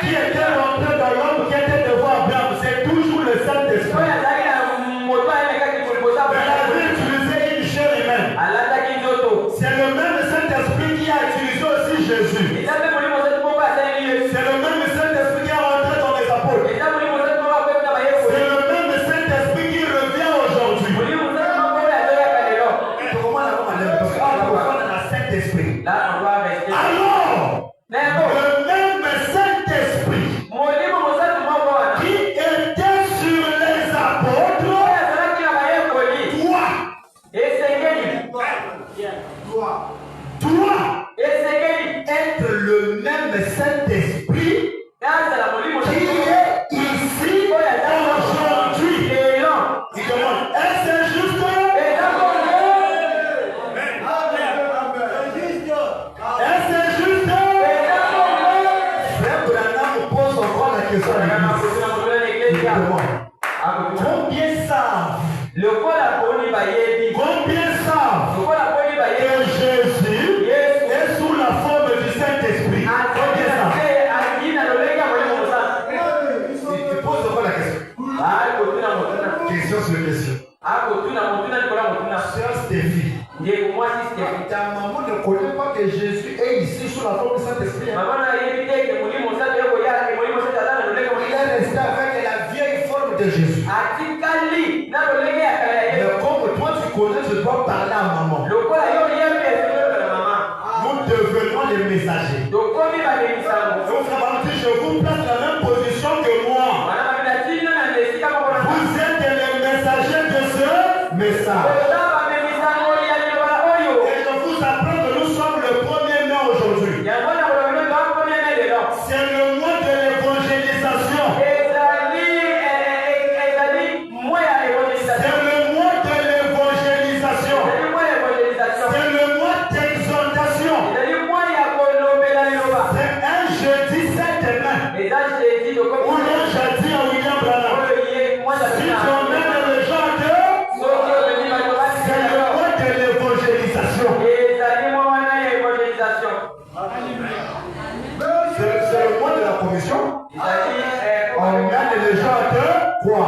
Speaker 1: Qui était rentré dans l'homme, qui était devant Abraham, c'est toujours le Saint-Esprit. Il avait utilisé une chair humaine. C'est le même Saint-Esprit qui a utilisé aussi Jésus. C'est le même Saint-Esprit qui a rentré dans les apôtres. C'est le même Saint-Esprit qui revient aujourd'hui. Comment la maman lève? Parce qu'on a le Saint-Esprit. Alors, le même Saint-Esprit qui était sur les apôtres, toi, être le même Saint-Esprit qui est ici aujourd'hui. Il demande, est-ce que c'est juste? Est-ce que c'est juste? Frère Branham pose encore la question à l'église. Il demande, combien savent? Combien savent que Jésus est sous la forme du Saint-Esprit? Combien savent? Il pose encore la question. Question sur question. Sœur Stéphie, ta maman ne connaît pas que Jésus est ici sous la forme du Saint-Esprit. Il est resté avec la vieille forme de Jésus. Mais comme toi tu connais, je dois parler à maman. Nous devenons les messagers. Donc, je vous place la même position que moi. Vous êtes les messagers de ce message. Et je vous apprends que nous sommes le 1er mai aujourd'hui. C'est le mois de l'évangélisation. C'est le mois de l'évangélisation. C'est le mois d'exaltation. C'est un jeudi saint demain. Où l'on jadis à William Branham. Si tu emmènes les gens de, c'est le mois de l'évangélisation. C'est le mois de la commission. On mène les gens de quoi?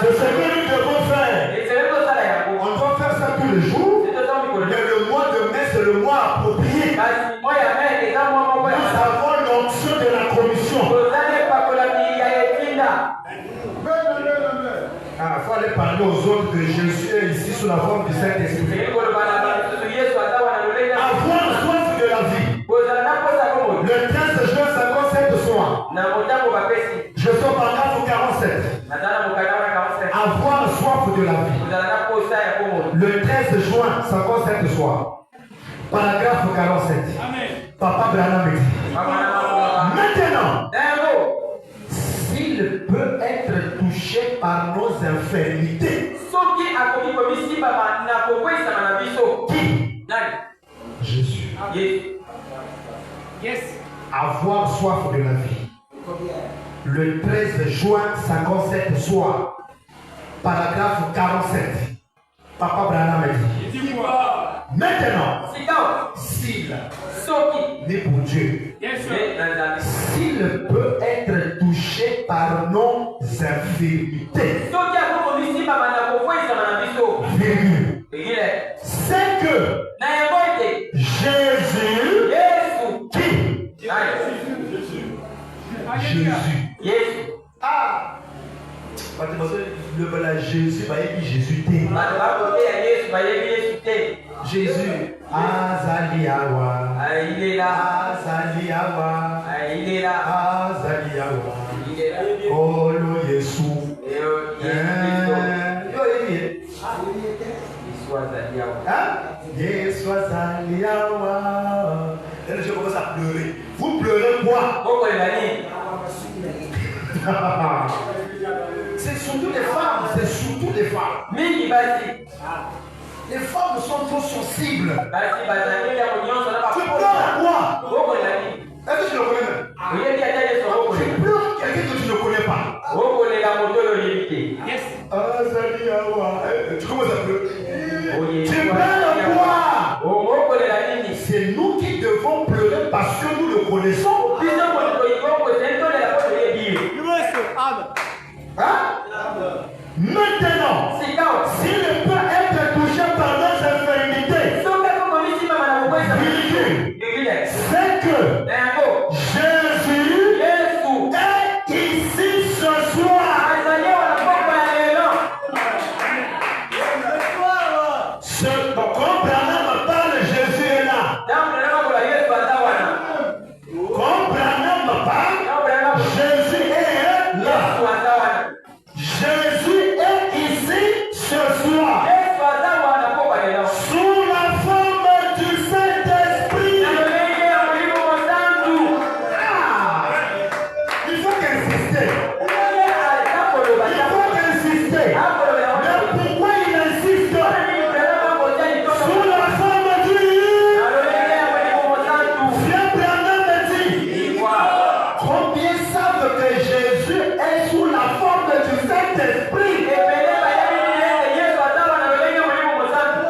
Speaker 1: C'est ce que nous devons faire. On doit faire ça tous les jours. Mais le mois de mai, c'est le mois approprié. Nous avons l'onction de la commission. Il faut aller parler aux autres que Jésus est ici sous la forme du Saint-Esprit. Avoir soif de la vie. Le 15 juin 57 soir. Je suis au paragraphe 47. Avoir soif de la vie. Le 13 juin 57 soir. Paragraphe 47. Papa Branham me dit. Maintenant, s'il peut être touché par nos infirmités,
Speaker 3: Soki akoki komisiba na kokwesa na biso.
Speaker 1: Qui?
Speaker 3: Nani?
Speaker 1: Jésus.
Speaker 2: Yes.
Speaker 1: Avoir soif de la vie. Le 13 juin 57 soir, paragraphe 47. Papa Branham a dit.
Speaker 2: Dis-moi.
Speaker 1: Maintenant,
Speaker 3: Sikao.
Speaker 1: s'il
Speaker 3: Soki.
Speaker 1: n'est pour Dieu,
Speaker 2: Yes, sir.
Speaker 1: s'il peut être touché par nos infirmités,
Speaker 3: Soki akoki komisiba na kokwesa na biso.
Speaker 1: virgule,
Speaker 3: Igile.
Speaker 1: c'est que
Speaker 3: Na yemoite.
Speaker 1: Jésus,
Speaker 3: Yesu.
Speaker 1: qui?
Speaker 2: Alléluia.
Speaker 1: Jésus.
Speaker 3: Yesu.
Speaker 1: Ah! Parce que le voilà Jésus, bah, il dit Jésus t'es.
Speaker 3: Bato bakote ya Yesu bayebi Yesu te.
Speaker 1: Jésus. Azaliawa.
Speaker 3: Ailela.
Speaker 1: Azaliawa.
Speaker 3: Ailela.
Speaker 1: Azaliawa.
Speaker 3: Ailela.
Speaker 1: Olo Yesu.
Speaker 3: Yesu Kristo.
Speaker 1: Yo, il dit.
Speaker 3: Yesu azaliawa.
Speaker 1: Hein? Yesu azaliawa. Et je commence à pleurer. Vous pleurez quoi?
Speaker 3: Boko elani.
Speaker 1: C'est surtout les femmes. C'est surtout les femmes.
Speaker 3: Mingi basi.
Speaker 1: Les femmes sont trop sensibles.
Speaker 3: Basi bazali ya kunyonza na
Speaker 1: Tu
Speaker 3: bakoko.
Speaker 1: pleures à quoi?
Speaker 3: Boko elani.
Speaker 1: Est-ce que tu le connais même?
Speaker 3: Oyebi ata Yesu boko
Speaker 1: Tu
Speaker 3: elani.
Speaker 1: pleures quelqu'un que tu ne connais pas.
Speaker 3: Boko lela moto oyebi te.
Speaker 2: Yes.
Speaker 1: Azaliawa. Tu commences à pleurer.
Speaker 3: Oyebi.
Speaker 1: Tu pleures à quoi?
Speaker 3: Boko lela nini?
Speaker 1: C'est nous qui devons pleurer parce que nous le connaissons.
Speaker 3: Biso moto yiboko zento lela ko oyebi.
Speaker 2: Amen.
Speaker 1: Hein? Maintenant,
Speaker 3: Sikao.
Speaker 1: s'il peut être touché par nos infirmités,
Speaker 3: Soka ko komisiba na kokwesa.
Speaker 1: virgule,
Speaker 3: Igile.
Speaker 1: c'est que
Speaker 3: Na yango.
Speaker 1: Jésus
Speaker 3: Yesu.
Speaker 1: est ici ce soir.
Speaker 3: Azaliwa na boko ya lelo.
Speaker 1: Quand Branham parle, Jésus est là.
Speaker 3: Damu na boko ya Yesu azawana.
Speaker 1: Quand Branham parle,
Speaker 3: Damu na boko.
Speaker 1: Jésus est là.
Speaker 3: Yesu azawana.
Speaker 1: Jésus est ici ce soir.
Speaker 3: Yesu azawana boko ya lelo.
Speaker 1: Sous la forme du Saint-Esprit.
Speaker 3: Na lolenge ya Mulimo Mosantu.
Speaker 1: Ah! Il faut insister.
Speaker 3: Yeye atakoloba
Speaker 1: Il
Speaker 3: jambo.
Speaker 1: faut insister.
Speaker 3: Akoloba ya
Speaker 1: Mais
Speaker 3: wana.
Speaker 1: pourquoi il insiste?
Speaker 3: Kwa nini mtazama ngoja nitoka?
Speaker 1: Sous la forme du
Speaker 3: Na lolenge ya Mulimo Mosantu.
Speaker 1: Viens Branham me dit.
Speaker 3: Kwa.
Speaker 1: Combien savent que Jésus est sous la forme du Saint-Esprit?
Speaker 3: Ebele bayebi nini Yesu azawa na lolenge ya Mulimo Mosantu.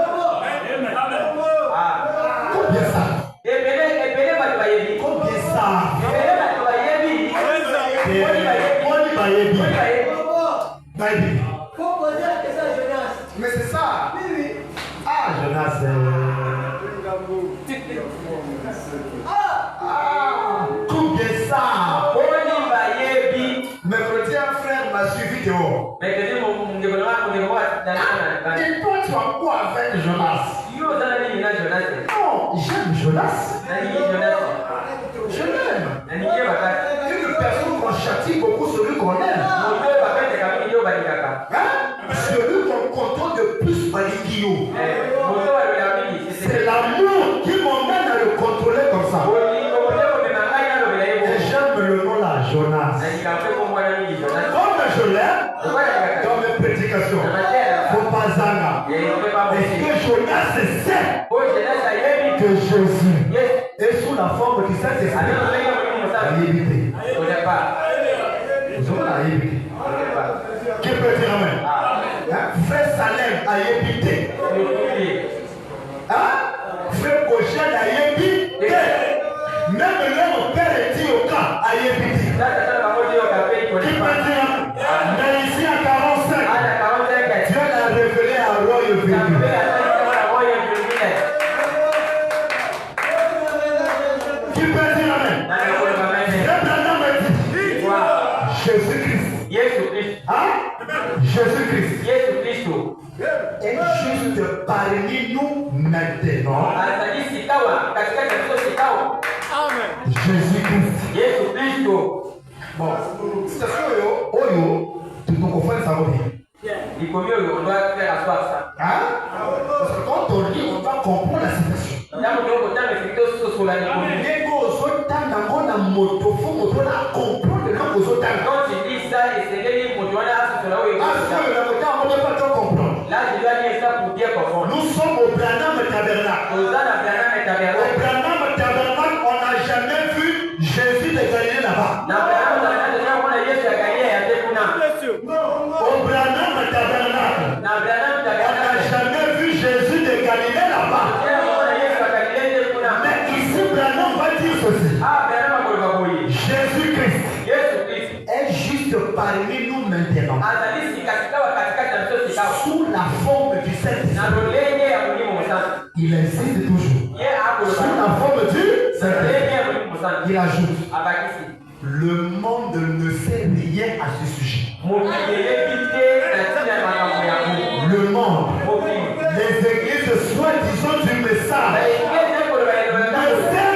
Speaker 3: Ah.
Speaker 1: Combien savent?
Speaker 3: Ebele bato bayebi.
Speaker 1: Combien savent?
Speaker 3: Ebele bato bayebi.
Speaker 1: Oli bayebi.
Speaker 3: Bayebi.
Speaker 1: Bayebi.
Speaker 4: Faut poser la question à Jonas.
Speaker 1: Mais c'est ça.
Speaker 4: Oui, oui.
Speaker 1: Ah, Jonas. Combien savent?
Speaker 3: Oni bayebi.
Speaker 1: Mercredi, un frère m'a suivi dehors.
Speaker 3: Mercredi mungeko na
Speaker 1: Et toi, tu as quoi avec Jonas?
Speaker 3: yo zana nini na Jonas?
Speaker 1: Non, j'aime Jonas.
Speaker 3: Na nini Jonas?
Speaker 1: Je l'aime.
Speaker 3: Na nini bakati?
Speaker 1: Une personne qu'on châtie beaucoup, celui qu'on aime.
Speaker 3: Moto bakati kama yo balikaka.
Speaker 1: Hein? Celui qu'on contrôle de plus Balikio.
Speaker 3: Moto wala mingi
Speaker 1: C'est l'amour qui m'emmène à le contrôler comme ça.
Speaker 3: Oli ko moto ko menanga ya lo bila
Speaker 1: Et
Speaker 3: yebo.
Speaker 1: j'aime le nom là, Jonas.
Speaker 3: Na nikape ko mwana mingi Jonas.
Speaker 1: Comme je l'aime,
Speaker 3: Voilà.
Speaker 1: dans mes prédications,
Speaker 3: Na matera.
Speaker 1: faut pas zanga.
Speaker 3: Ye ko pa
Speaker 1: Est-ce
Speaker 3: mosi.
Speaker 1: que Jonas sait
Speaker 3: O Jonas ayebi.
Speaker 1: que Jésus
Speaker 3: Yes.
Speaker 1: est sous la forme du Saint-Esprit?
Speaker 3: Ana lolenge ya Mulimo Mosantu.
Speaker 1: Aïebité.
Speaker 3: O pas.
Speaker 1: Nous sommes là, aïebité.
Speaker 3: O pas.
Speaker 1: Qui peut dire amen? Hein? Frère Salem, aïebité. Hein? Frère Gauchel, aïebité. Même leur père est dit au camp, aïebité. Qui peut dire amen? Mais ici à 45, Dieu l'a révélé à Roy Virgule. Qui peut dire amen? Frère Branham me dit, Jésus-Christ. Hein? Jésus-Christ est juste parmi nous maintenant.
Speaker 2: Amen.
Speaker 1: Jésus-Christ. Bon, c'est ça, Oyo, tu te comprends ça bien. Hein? Parce que quand on lit, on doit comprendre la situation. Nego ozotanga ngona moto fo moto na comprendre quand ozotanga.
Speaker 3: Quand tu dis ça, et c'est que les moutons là, c'est là où ils
Speaker 1: Ah, c'est le moto on ne peut pas comprendre. Nous sommes au Branham Tabernacle. Au Branham Tabernacle, on n'a jamais vu Jésus de Galilée là-bas. Au Branham Tabernacle, on n'a jamais vu Jésus de Galilée là-bas. Mais ici, Branham va dire ceci. Jésus-Christ est juste parmi nous maintenant. Sous la forme du Saint-Esprit. Il existe toujours. Sous la forme du Saint-Esprit. Il ajoute. Le monde ne sait rien à ce sujet. Le monde, les églises soi-disant du message, ne sait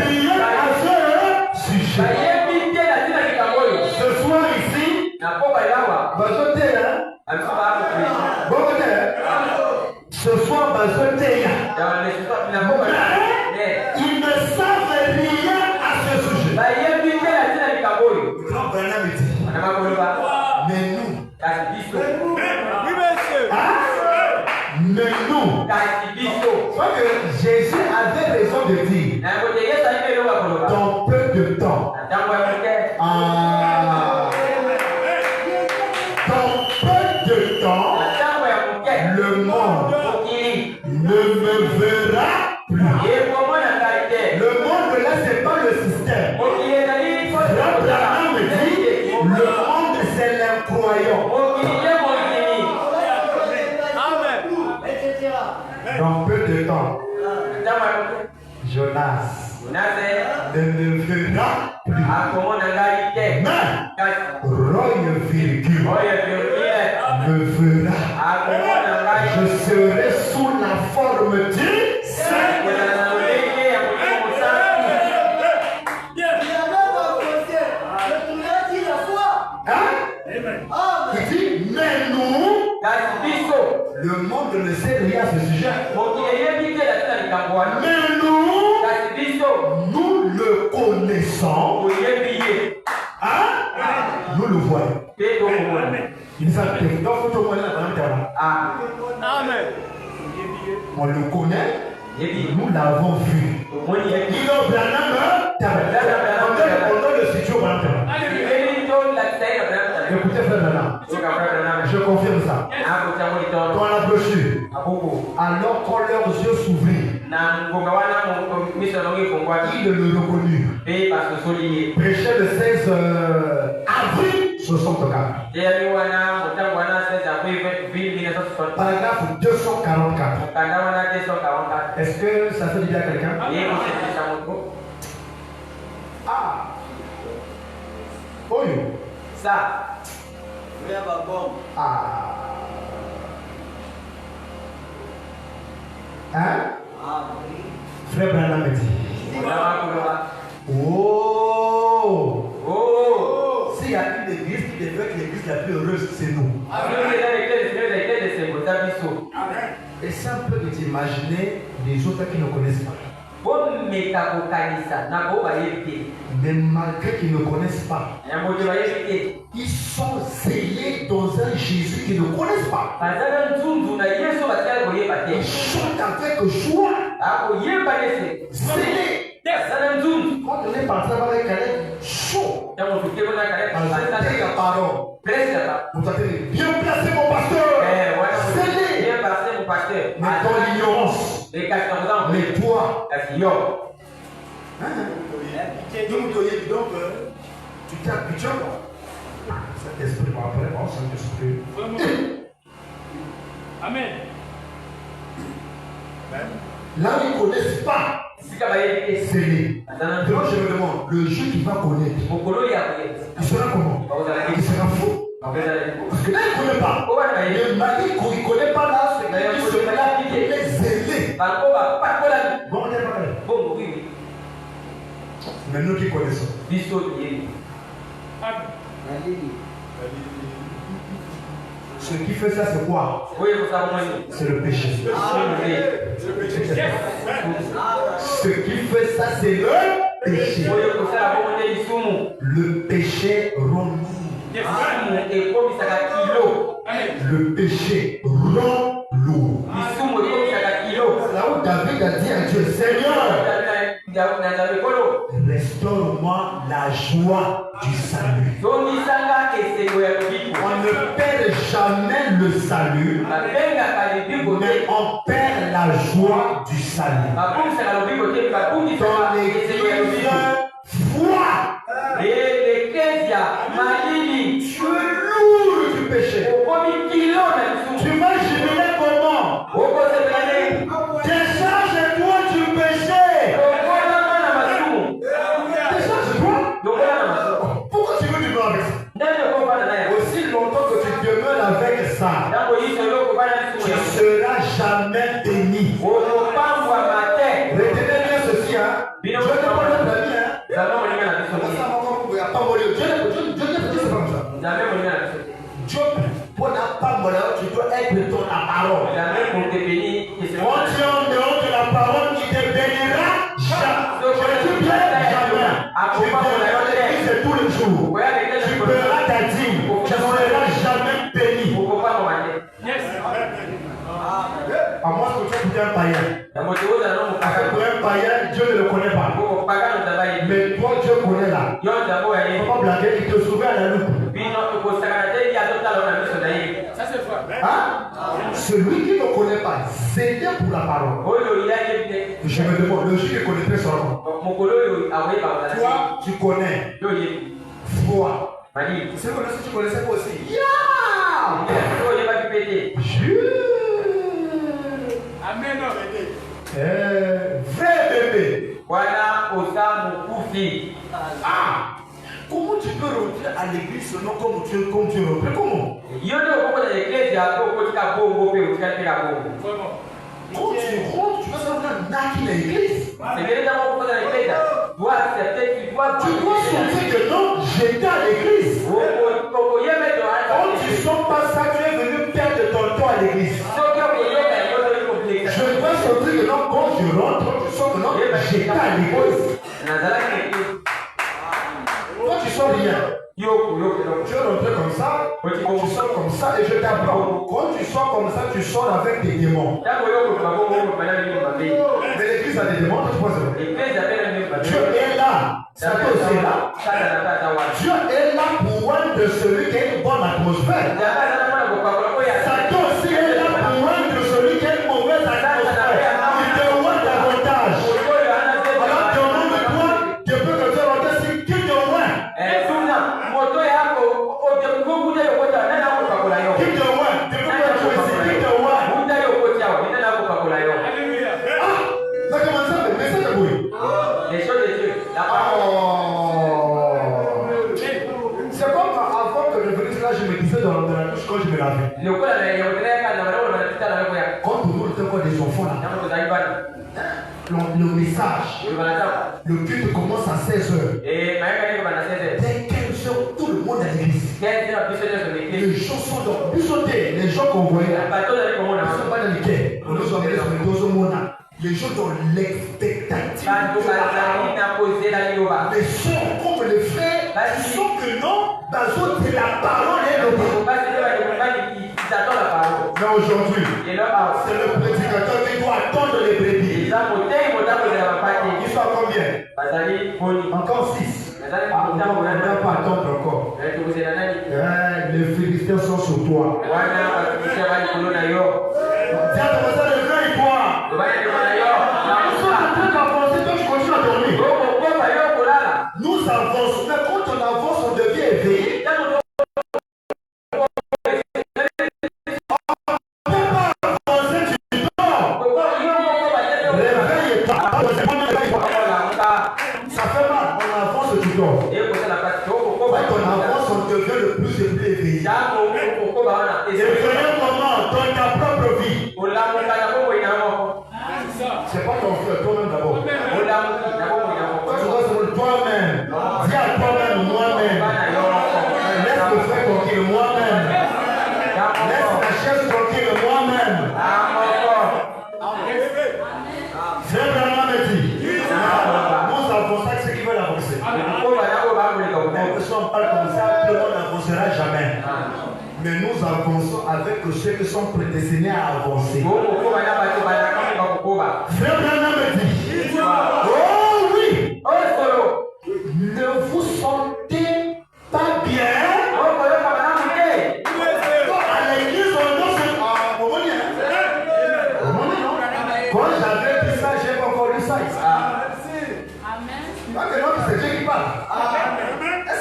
Speaker 1: rien à ce sujet. Ce soir ici, ce soir, ils ne savent rien à ce sujet. Grand Branham dit, mais nous, mais nous, parce que Jésus avait raison de dire, dans peu de temps, dans peu de temps, le monde ne me verra plus. Le monde là, c'est pas le système. Abraham dit, le monde c'est l'incroyant. Dans peu de temps, Jonas ne me verra plus. Mais Roy virgule me verra. Je serai sous la forme du Saint-Esprit. Il dit, mais nous, le monde ne sait rien à ce sujet. Mais nous le connaissons. Nous le voyons. Il dit ça,
Speaker 2: Amen.
Speaker 1: on le connaît, nous l'avons vu. Il est au Branham Tabernacle. On donne le studio Branham Tabernacle. Écoutez, frère Branham, je confirme ça. Dans la brochure, alors quand leurs yeux s'ouvrirent, ils le reconnurent. Prêchait le 16 avril 64. Paragraphe 244. Est-ce que ça fait du bien à quelqu'un? Ah. Oui.
Speaker 3: Ça.
Speaker 1: Ah. Hein? Frère Branham me dit. Oh. S'il y a une église qui devrait être l'église la plus heureuse, c'est nous. Et ça peut t'imaginer les autres qui ne connaissent pas. Mais malgré qu'ils ne connaissent pas, ils sont zélés dans un Jésus qu'ils ne connaissent pas. Ils chantent avec joie. Zélés. Quand on est parti là-bas avec Caleb, chaud. Ajouter la parole. Vous avez bien placé mon pasteur. Zélé. Mais dans l'ignorance. Mais toi. Donc, tu t'es habitué. Cet esprit va après, on Saint-Esprit.
Speaker 2: Amen.
Speaker 1: Là où ils ne connaissent pas, c'est les. Donc je me demande, le jeu qui va connaître, il sera comment? Il sera fou. Parce que là, il ne connaît pas. Le mari qu'il ne connaît pas là, c'est qu'il se met là, il est zélé. Bon, on est pas là. Mais nous qui connaissons. Ce qui fait ça, c'est quoi? C'est le péché. Ce qui fait ça, c'est le péché. Le péché rend le péché rend lourd. Là où David a dit à Dieu, Seigneur, restaure-moi la joie du salut. On ne perd jamais le salut, mais on perd la joie du salut. Dans l'église, foi, tu es lourd du péché. Tu vas générer comment? Décharge-toi du péché. Décharge-toi. Pourquoi tu veux vivre avec ça? Aussi longtemps que tu demeures avec ça, tu ne seras jamais béni. Retenez bien ceci, hein. Je ne parle pas d'amis, hein. Dieu pour n'a pas mourir, tu dois être dans la parole. Quand tu es en dehors de la parole, il te bénira jamais. Je dis bien jamais. Tu viendras à l'église tous les jours. Tu paieras ta dîme. Tu ne seras jamais béni. À moins que tu sois un païen. Pour un païen, Dieu ne le connaît pas. Mais toi, Dieu connaît là. Il ne faut pas blaguer, il te sauve à la loupe. Hein? Celui qui ne connaît pas, c'est bien pour la parole. Je me demande, le juge connaîtrait son nom. Toi, tu connais. Foi. C'est comme si tu connaissais pas aussi.
Speaker 2: Amen.
Speaker 1: Vrai bébé. Ah! Comment tu peux rentrer à l'église seulement comme tu rentres? Comment? Quand tu rentres, tu vas savoir naquer l'église. Tu dois sentir que non, j'étais à l'église. Quand tu ne sens pas ça, tu es venu perdre ton temps à l'église. Je dois sentir que non, quand je rentre, tu sens que non, j'étais à l'église. Toi, tu sens rien. Tu es rentré comme ça, tu sors comme ça et je t'apprends. Quand tu sors comme ça, tu sors avec des démons. Mais l'église a des démons, Dieu est là. Ça aussi là. Dieu est là pour rendre celui qui a une bonne atmosphère. Ça aussi est là pour rendre celui qui a une mauvaise atmosphère. Il te rend davantage. Alors demande-toi, je peux te faire rentrer si qui te rend. C'est comme avant que je venisse là, je me disais dans la douche quand je me lavais. Quand on était encore des enfants là, le message, le culte commence à 16h. Dès 15h, tout le monde à l'église. Les gens sont dans bisotés, les gens qu'on voyait. Ils ne sont pas dans les quais. On nous emmène dans le monde. Les gens dans l'expectative. Les sons comme les frères, ils sont que non, c'est la parole et le mot. Mais aujourd'hui, c'est le prédicateur qui doit attendre les brebis. Ils sont combien? Encore 6. On ne doit pas attendre encore. Les Philistins sont sur toi. Tiens, comme ça, le vin, il boit. Nous avançons, mais quand on avance, on devient éveillé. Ça fait mal, on avance, tu dors. Quand on avance, on devient le plus et plus éveillé. Et vraiment, dans ta propre vie, avançons avec ceux qui sont prédestinés à avancer. Frère Branham me dit, oh oui, ne vous sentez pas bien. À l'église, on ne se... Quand j'avais dit ça, j'ai pas encore lu ça. Pas que non, c'est Dieu qui parle.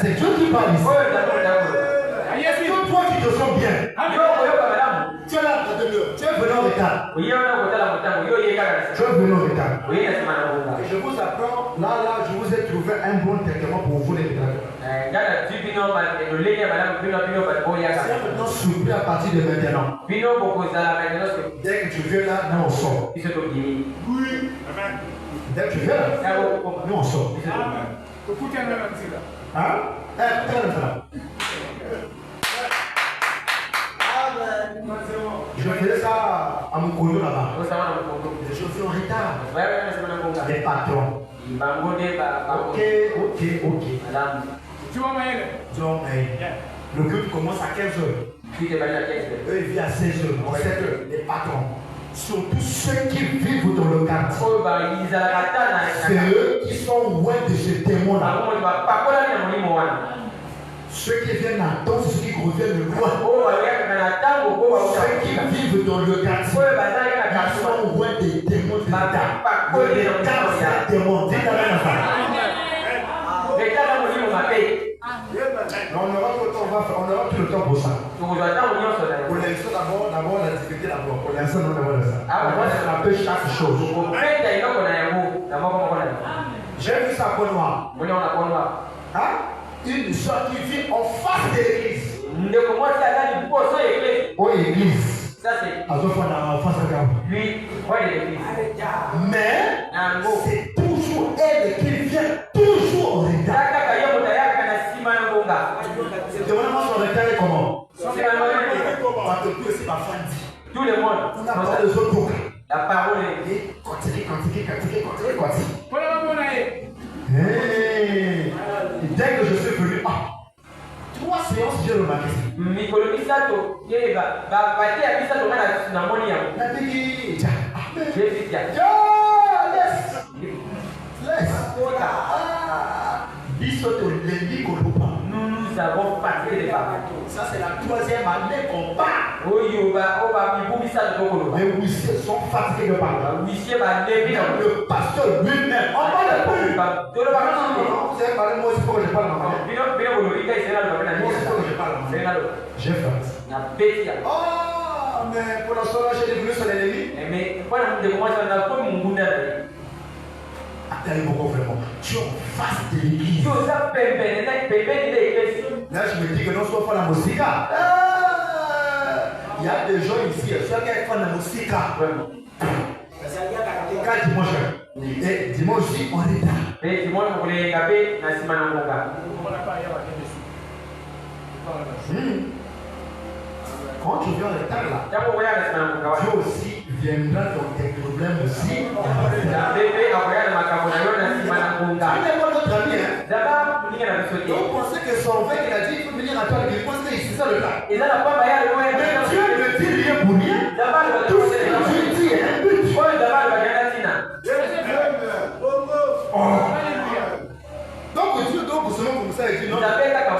Speaker 1: C'est Dieu qui parle ici. Est-ce que toi qui te sens bien, tu es là, tu es venu en retard. Tu es venu en retard. Et je vous apprends, là, je vous ai trouvé un bon traitement pour vous les retards. C'est maintenant surpris à partir de maintenant. Dès que tu viens là, nous on sort. Oui. Dès que tu viens là, nous on sort. Hein? Je faisais ça à mon condo là-bas. Je suis en retard. Les patrons. Ok. Le culte commence à 15h. Eux, ils vivent à 16h, à 7h. Les patrons. Surtout ceux qui vivent dans le quartier. C'est eux qui sont loin de ce démon-là. Ceux qui viennent à temps, ceux qui reviennent loin. Ceux qui vivent dans le quartier, ils sont loin des démons de l'État. Le État, c'est un démon. Dites la même affaire. On aura tout le temps pour ça. Pour l'instant, d'abord, la difficulté d'abord. Pour l'instant, nous avons ça. On va se rappeler chaque chose. J'ai vu ça pour noir. Hein? Une soeur qui vit en face de l'église. Oh, église. Ça c'est. En face de l'église. Mais c'est toujours elle qui vient toujours en retard. Demandez-moi son retard est comment? Parce que c'est ma femme dit. Tout le monde. On n'a pas besoin de la parole est continue. Hey. Dès que je suis venu, 3 séances, j'ai remarqué ça. Nous avons fatigué les parents. Ça, c'est la 3e année qu'on part. Les huissiers sont fatigués de parler. Le pasteur lui-même, on parle plus. Non, vous avez parlé, moi aussi, pour que je parle en anglais. J'ai fait. Oh, mais pour l'instant, j'ai devenu son ennemi. Attendez beaucoup vraiment. Tu es en face de l'église. Là, je me dis que non, soit pas la musique. Il y a des gens ici, soit qui font la musique. Quand dimanche aussi, on est là. Quand tu viens en retard là, Dieu aussi viendra dans tes problèmes aussi. Donc pensez que son frère qui a dit il faut venir à toi, il pense que c'est ça le cas. Mais Dieu ne dit rien pour rien. Tout ce que Dieu dit est un but. Donc Dieu, seulement comme ça, il dit non.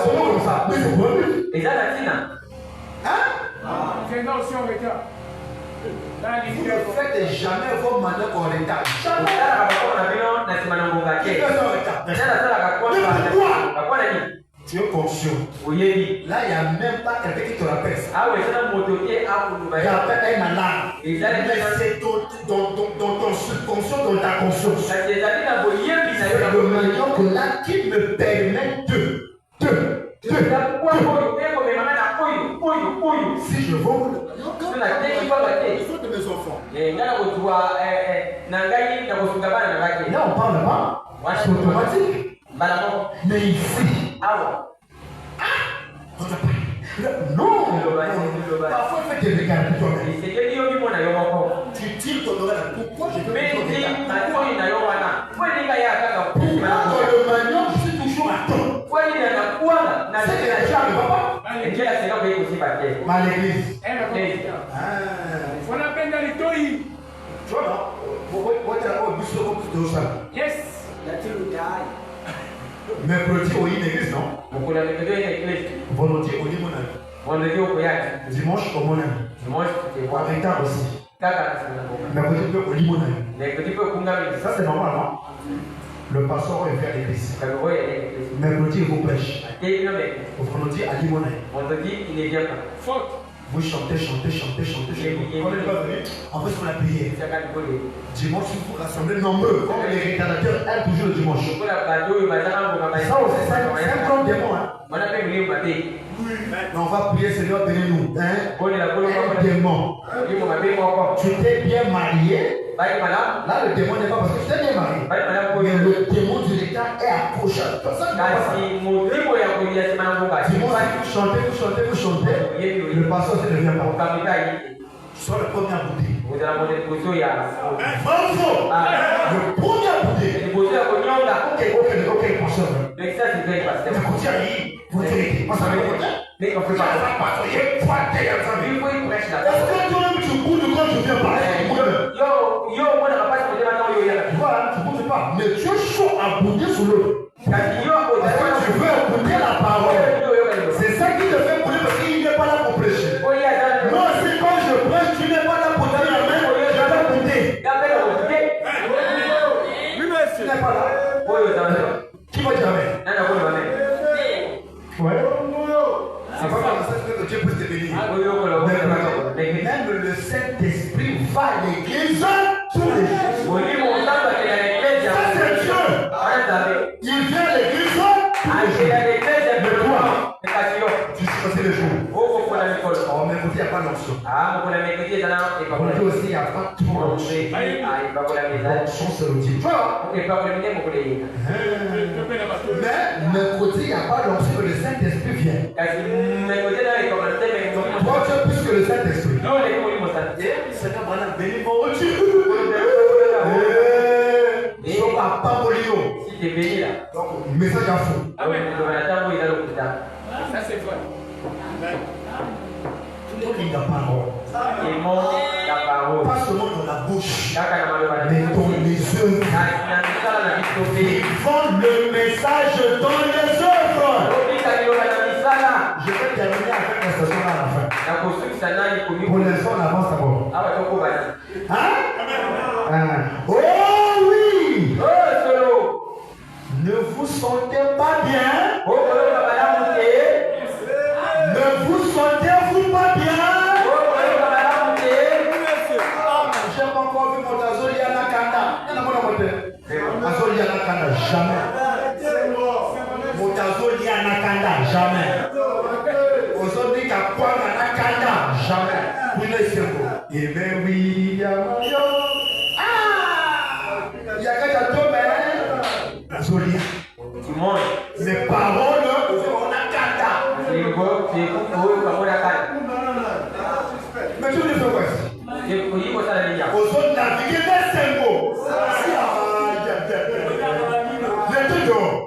Speaker 1: Seulement comme ça. Mais c'est bon but. Hein?
Speaker 2: C'est non si on regarde.
Speaker 1: Vous ne faites jamais vos manœuvres en retard. Jamais. Qui fait ça en retard? Mais pourquoi? Tu es conscient. Là, il n'y a même pas quelqu'un qui te rappelle ça. Il y a un alarme. Mais c'est dans ton subconscient, dans ta conscience. C'est le manion que là qui me permet de. Si je vends le de mes enfants. Là, on parle pas. C'est automatique. Mais ici. Non. Parfois, il fait des regards. Tu tires ton oreille. Pourquoi je peux pas le manion, je suis toujours à temps. C'est que les gens ne vont pas. Mais l'église.
Speaker 2: On appelle dans les toits.
Speaker 1: Tu vois, non?
Speaker 2: Yes.
Speaker 1: Mercredi, on y une église, non? Volontiers, on y mon ami. Dimanche, au mon ami. Avec tard aussi. Mercredi, on y mon ami. Ça, c'est normal, non? Le pasteur est vers l'église. Mercredi, il vous prêche. Vendredi, à Limonade.
Speaker 2: Faute.
Speaker 1: Vous chantez. Quand il va venir, en fait, on a prié. Dimanche, il faut rassembler nombreux. Comme les rétadateurs aiment toujours le dimanche. Ça aussi, c'est un grand démon. Mais on va prier, Seigneur, bénis-nous. Un démon. Tu t'es bien marié. Là, le démon n'est pas parce que tu t'es bien marié. Mais le démon du retard est accroché. Vous chantez. Le pasteur ne devient pas. Tu sors le premier à bouter. Le premier à bouter. Ok, pasteur. Est-ce que toi-même tu boudes quand tu viens parler? Tu boudes pas. Mais tu es chaud à bouder sur l'autre. Parce que tu veux écouter la parole. C'est ça qui te fait bouder parce qu'il n'est pas là pour prêcher. Non, c'est quand je prêche, tu n'es pas là pour dire la main, je vais bouder. Tu n'es pas là. Qui va dire amen? Ouais. C'est pas comme ça que Dieu peut te bénir. Même le Saint-Esprit va à l'église tous les jours. Ça, c'est Dieu. Il vient à l'église tous les jours. Mais toi, tu choisis le jour. Oh, mais vous dites, il n'y a pas d'onction. Vous dites aussi, il n'y a pas trop d'onction. L'onction, c'est le Dieu. Mais mercredi, il n'y a pas d'onction que le Saint-Esprit vient. Toi, tu es plus que le Saint-Esprit. Seigneur, voilà, bénis-moi au Dieu. Si tu es béni là. Donc, message à fond.
Speaker 2: Ça c'est vrai.
Speaker 1: Tout le monde la parole. Pas seulement dans la bouche, mais dans les œuvres. Ils font le message dans les œuvres. Je vais terminer avec la station à la fin. Pour l'instant, on avance d'abord. Hein? Oh oui! Ne vous sentez pas bien? Ne vous sentez-vous pas bien? J'ai pas encore vu mon Azoli Anakanda. Azoli Anakanda, jamais. Mon Azoli Anakanda, jamais. Aujourd'hui, Kapwan Anakanda, jamais. Vous laissez vous. Eh bien oui, il y a il y a qu'à tomber. Azoli. Mes paroles, on a Kanda. Mais tu ne fais quoi? Aux autres naviguer des symbos. Les deux dehors.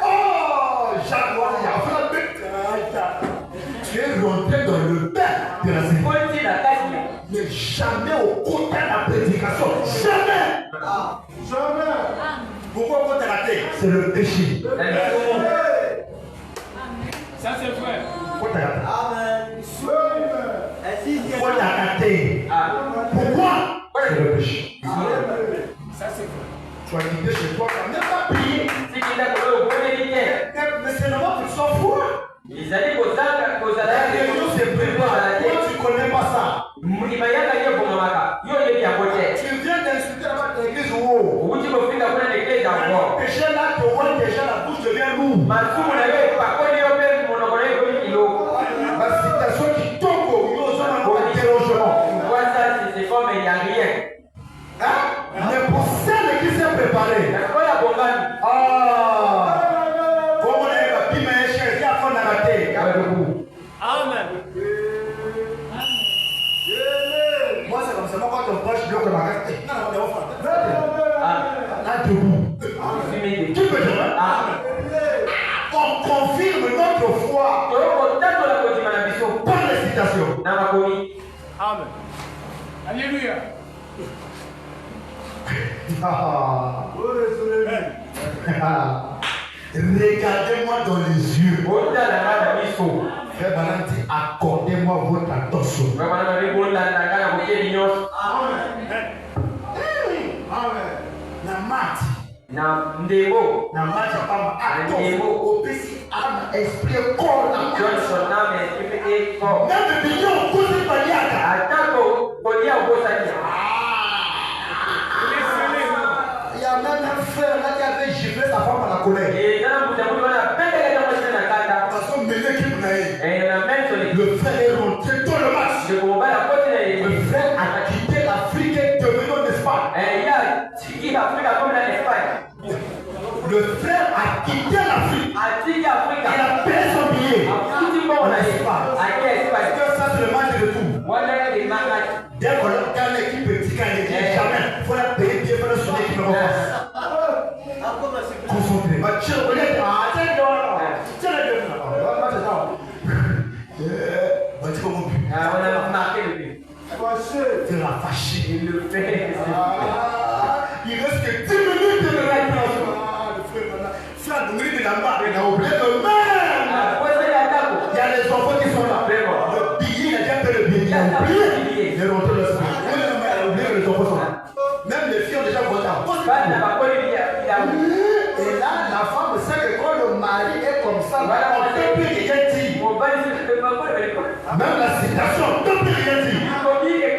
Speaker 1: Oh, Jacques, tu es rentré dans le bain de la symbolique. Mais jamais au côté de la prédication. Jamais. Jamais. Pourquoi vous êtes raté? C'est le péché.
Speaker 2: Ça c'est vrai.
Speaker 1: Pourquoi t'as raté? Pourquoi? C'est le péché.
Speaker 2: Ça c'est vrai.
Speaker 1: Tu as quitté chez toi, tu n'as même pas prié. Mais c'est normal que tu sois fou. La réunion se prépare. Toi, tu ne connais pas ça. Tu viens d'insulter la l'église ou péché là, te voit déjà la bouche devient lourde. La citation qui tombe au milieu de l'interrogement. Hein? Mais pour celle qui s'est préparée,
Speaker 2: Amen. Alléluia.
Speaker 1: Regardez-moi dans les yeux. Frère Banan dit, accordez-moi votre attention.
Speaker 4: Amen.
Speaker 1: Na mat.
Speaker 3: Na ndemo.
Speaker 1: Na mat ya pas attention. Opesi âme, esprit, corps.
Speaker 3: Johnson na esprit corps.
Speaker 1: Même le million cause paliaka.
Speaker 3: Atako polia obosaki.
Speaker 1: Il y a même un frère là qui avait giflé sa femme à la colère.
Speaker 3: Et dans le bout de la peine de la kata.
Speaker 1: Parce qu'on mêlait qui vous n'avez.
Speaker 3: Et la même chose.
Speaker 1: Le frère est rentré dans le match.
Speaker 3: Le combat la côté.
Speaker 1: Le frère a quitté l'Afrique et est devenu en Espagne.
Speaker 3: Et il a quitté l'Afrique comme l'Espagne.
Speaker 1: Le frère a quitté l'Afrique.
Speaker 3: A quitté l'Afrique.
Speaker 1: Il a payé son billet.
Speaker 3: A quitté en Espagne.
Speaker 1: Parce que ça c'est le match de tout.
Speaker 3: Voilà les matchs.
Speaker 1: Dès qu'on a l'équipe petit quand il dit jamais, il faut la payer bien pour son équipe en face. Concentré. Ma chère, on est à tiens le
Speaker 3: on a marqué le but.
Speaker 1: Tu l'as fâché.
Speaker 3: Il le fait.
Speaker 1: Il reste que 10 minutes de récupération. Frère, vous de la barre, il a oublié de même. Il y a les enfants qui sont là. Le billet, il a déjà fait le billet. Il a oublié de rentrer le sport. Il a oublié que les enfants sont là. Même les filles ont déjà voté. Et là, la femme sait que quand le mari est comme ça, on ne peut plus rien dire. Même la citation, on ne peut plus rien dire.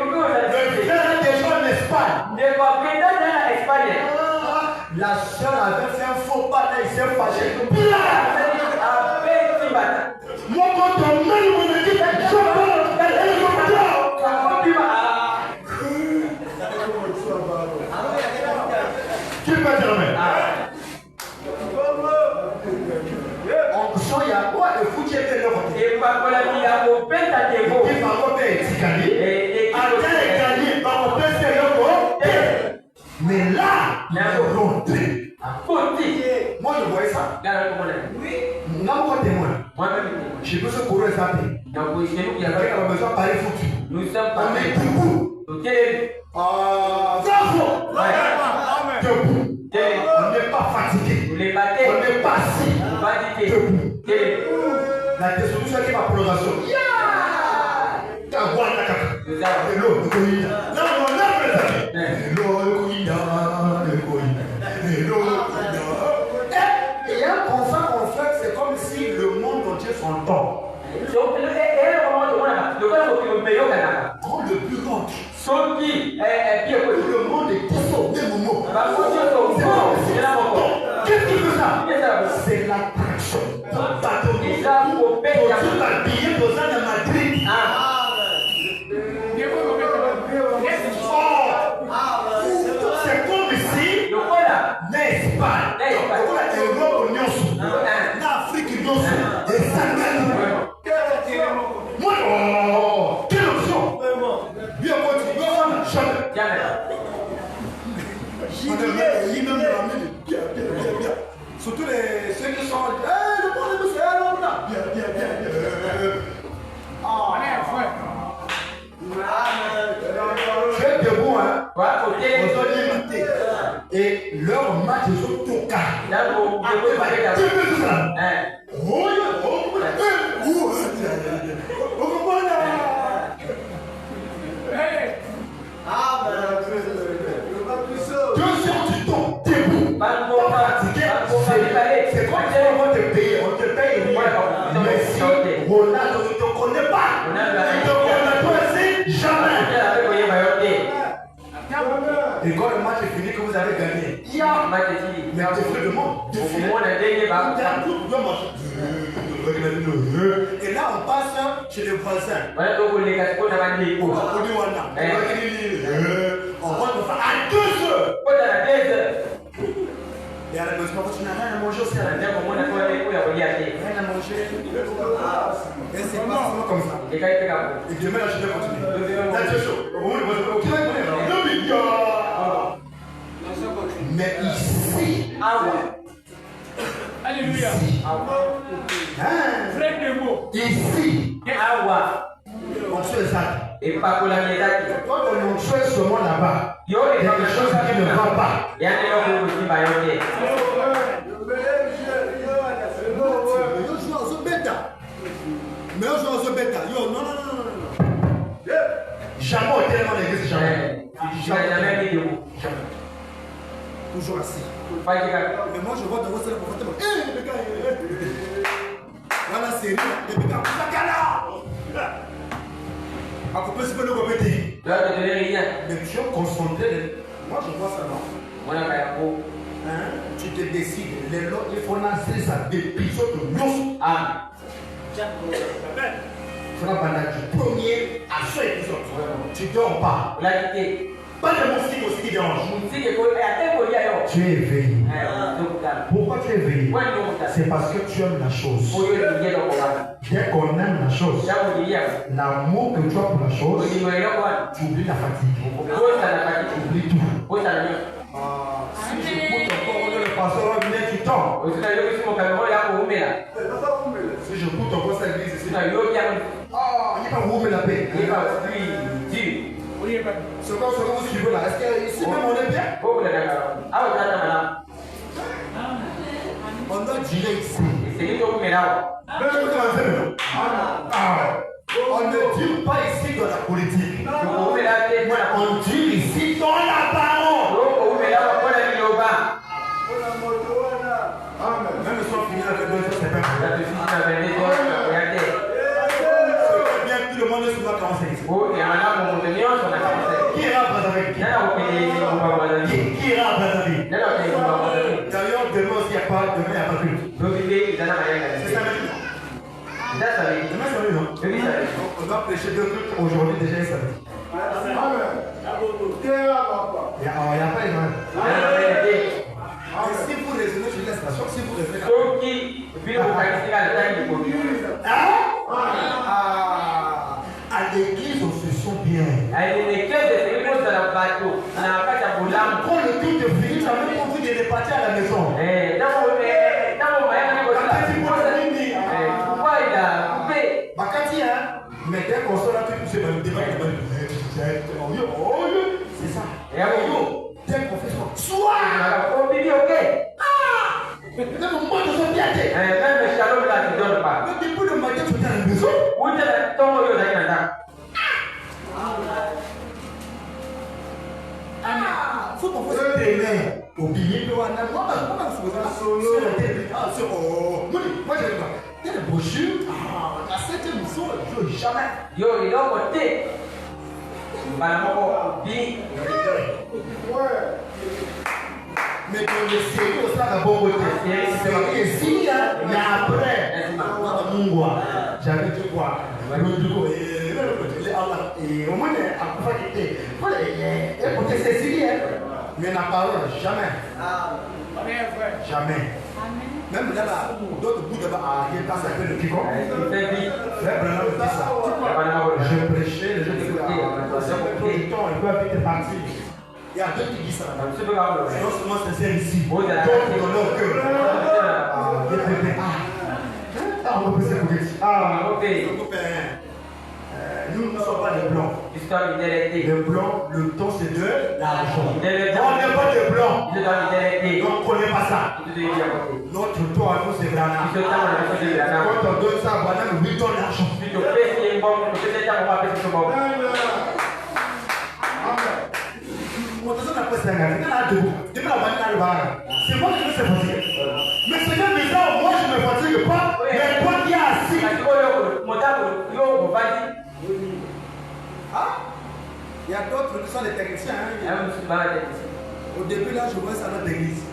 Speaker 1: Le frère est déjà en Espagne. La soeur avait fait un faux pas, là, il s'est fâché. Moi, quand on met mon équipe, je parle, elle est comme ça. Qui peut dire amen? On sent, il y a quoi de fou qui était là? Et par contre, il y a mon père à défaut. Et par contre, il est gagné. Et à gagné, par contre, c'est le mot. Mais là, il est rentré. Moi, je voyais ça. Oui. Moi, moi, témoin. J'ai besoin de courir ça. Il y a besoin de parler foutu.
Speaker 3: Nous sommes
Speaker 1: on est debout. Debout. On n'est pas fatigué. On n'est pas assis. Debout. La dissolution qui va prolongation. Et un constat qu'on fait, c'est comme si le monde entier s'entend. Quand le plus grand. Le monde est dissous, même moment. Qu'est-ce qui fait ça? C'est l'attraction. Billet posé à Madrid. C'est comme si l'Espagne, l'Europe, l'Afrique, et ça même. Moi, quelle option? Bien continué, jamais. Surtout ceux qui sont. Le monde est bien. Tu es debout, hein? Et leur match est sur ton cas. C'est comme si on te paye, on te paye. Mais si Ronaldo ne te connaît pas, il ne te connaît pas aussi, jamais. Et quand le match est fini, que vous avez gagné, mais tu fais le monde. Et là, on passe chez les voisins. On va nous faire à 2 heures. Et à la maison, tu n'as rien à manger aussi. Rien à manger. Et c'est pas comme ça. Et demain, je vais continuer. C'est chaud. Mais ici,
Speaker 2: Alléluia.
Speaker 1: ici, on se ça.
Speaker 3: Et pas pour la miedaki.
Speaker 1: Quand on fait seulement là-bas, il y a quelque chose qui ne va pas.
Speaker 3: Il y a des gens qui ont dit
Speaker 4: mais on joue au bêta. Yo, non.
Speaker 1: Jamais au tellement d'église, jamais.
Speaker 3: jamais mis debout.
Speaker 4: Toujours assis. Mais moi je vois dans votre comportement. Le gars, voilà, c'est rien. Le gars, à peu près, c'est pas le compétit. Mais tu es concentré. Moi je vois ça, non? Tu te décides. Les lots, il faut lancer ça depuis nous.
Speaker 3: Ah.
Speaker 1: Du premier à ce épisode, tu ne dors pas. Pas de musique aussi qui dérange. Tu es éveillé. Pourquoi tu es éveillé? C'est parce que tu aimes la chose. Dès qu'on aime la chose, l'amour que tu as pour la chose, tu oublies la fatigue. Tu oublies tout. Si j'écoute encore le pasteur, tu tombes. Si j'écoute encore cette église ici, il va ouvrir la paix. C'est quoi ce que vous suivez là? Est-ce que ici même on est bien? On doit dire ici. On ne dit pas ici dans la politique. On dit ici dans la parole. Même si on finit avec deux, c'est pas grave. C'est bien tout le monde est sur la 45. Qui ira à Brazzaville? Qui ira à Brazzaville? D'ailleurs, demain aussi, il n'y a pas culte. C'est samedi. Demain, samedi, non? On doit prêcher deux cultes aujourd'hui, déjà, samedi. Il n'y a pas les si vous raisonnez sur la station, si vous raisonnez à l'église, on se sent bien. Quand le culte est fini, ça même envie de repartir à la maison. Bakati, hein? Mais dès qu'on sort là, tu sais, le débat, c'est ça. Dès qu'on fait ça, soit! Même au moins de son piaté.
Speaker 3: Même le shalom là, tu ne donnes pas.
Speaker 1: Même depuis le matin, tu es à la maison.
Speaker 3: Où tu es tombé au Zaïnanda?
Speaker 1: Faut qu'on fasse des mains. Oubliez le Wana. Moi, je ne sais pas. Il y a des brochures. La 7e mission, je ne jamais.
Speaker 3: Yo, il est au côté.
Speaker 1: Mais quand le Seigneur est là, bon côté. C'est marqué ici, mais après, j'avais dit quoi? Au moins, à quoi quitter. Écoutez, c'est Seigneur. Mais la parole, jamais. Jamais. Même là-bas, d'autres bouts là-bas, il passe un peu le picot. Frère Branham dit ça. Je prêchais, les gens écoutaient. Il peut vite partir. Il y a deux qui disent ça. Non seulement c'est celle ici, d'autres dans leur cœur. On peut s'écouter. Nous ne sommes pas des blancs. Les blancs, le temps c'est de l'argent. On n'est pas des blancs. Donc on ne connaît pas ça. Notre temps à nous c'est Branham. Quand on donne ça à Branham, lui donne l'argent. C'est moi qui me fais fatiguer. Mais c'est que bizarre, moi je ne me fatigue pas, mais toi qui es assis. Il y a d'autres qui sont des techniciens. Au début là, je vois ça dans l'église.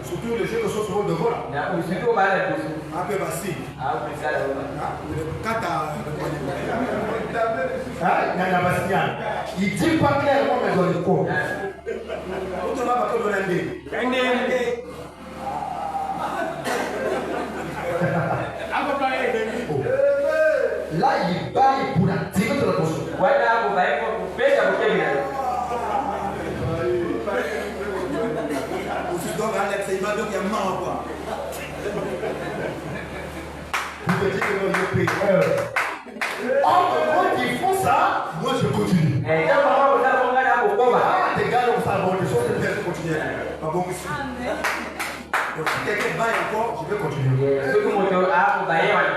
Speaker 1: Surtout les jeux qui sont souvent devant là. Il dit pas clairement, mais dans le corps. Là, il baille pour la tirer de la potion. Quand ils font ça, moi je continue. Ah, des gars, on s'abonne, les choses de faire continuer. Pas bon ici. Donc, si quelqu'un baille encore, je vais continuer.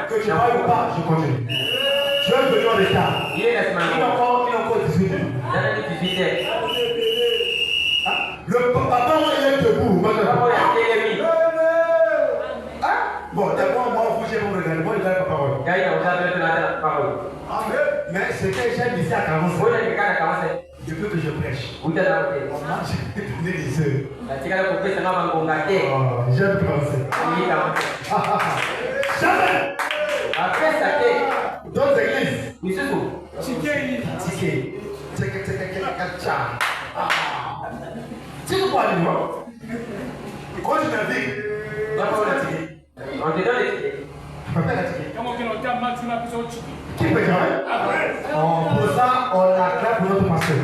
Speaker 1: Que tu bailles ou pas, je continue. Je vais venir en retard. Il est encore 18 heures. Le papa, il est debout. Bon, d'abord, moi, vous, j'ai mon regard. Moi, il a la parole. Mais ce que j'aime ici à 45, depuis que je prêche, on mange des heures. J'aime 45. Jamais. Dans l'église, si vous parlez, quand je navigue, on te donne les tickets. Qui peut dire? Pour ça, on acclame pour notre pasteur.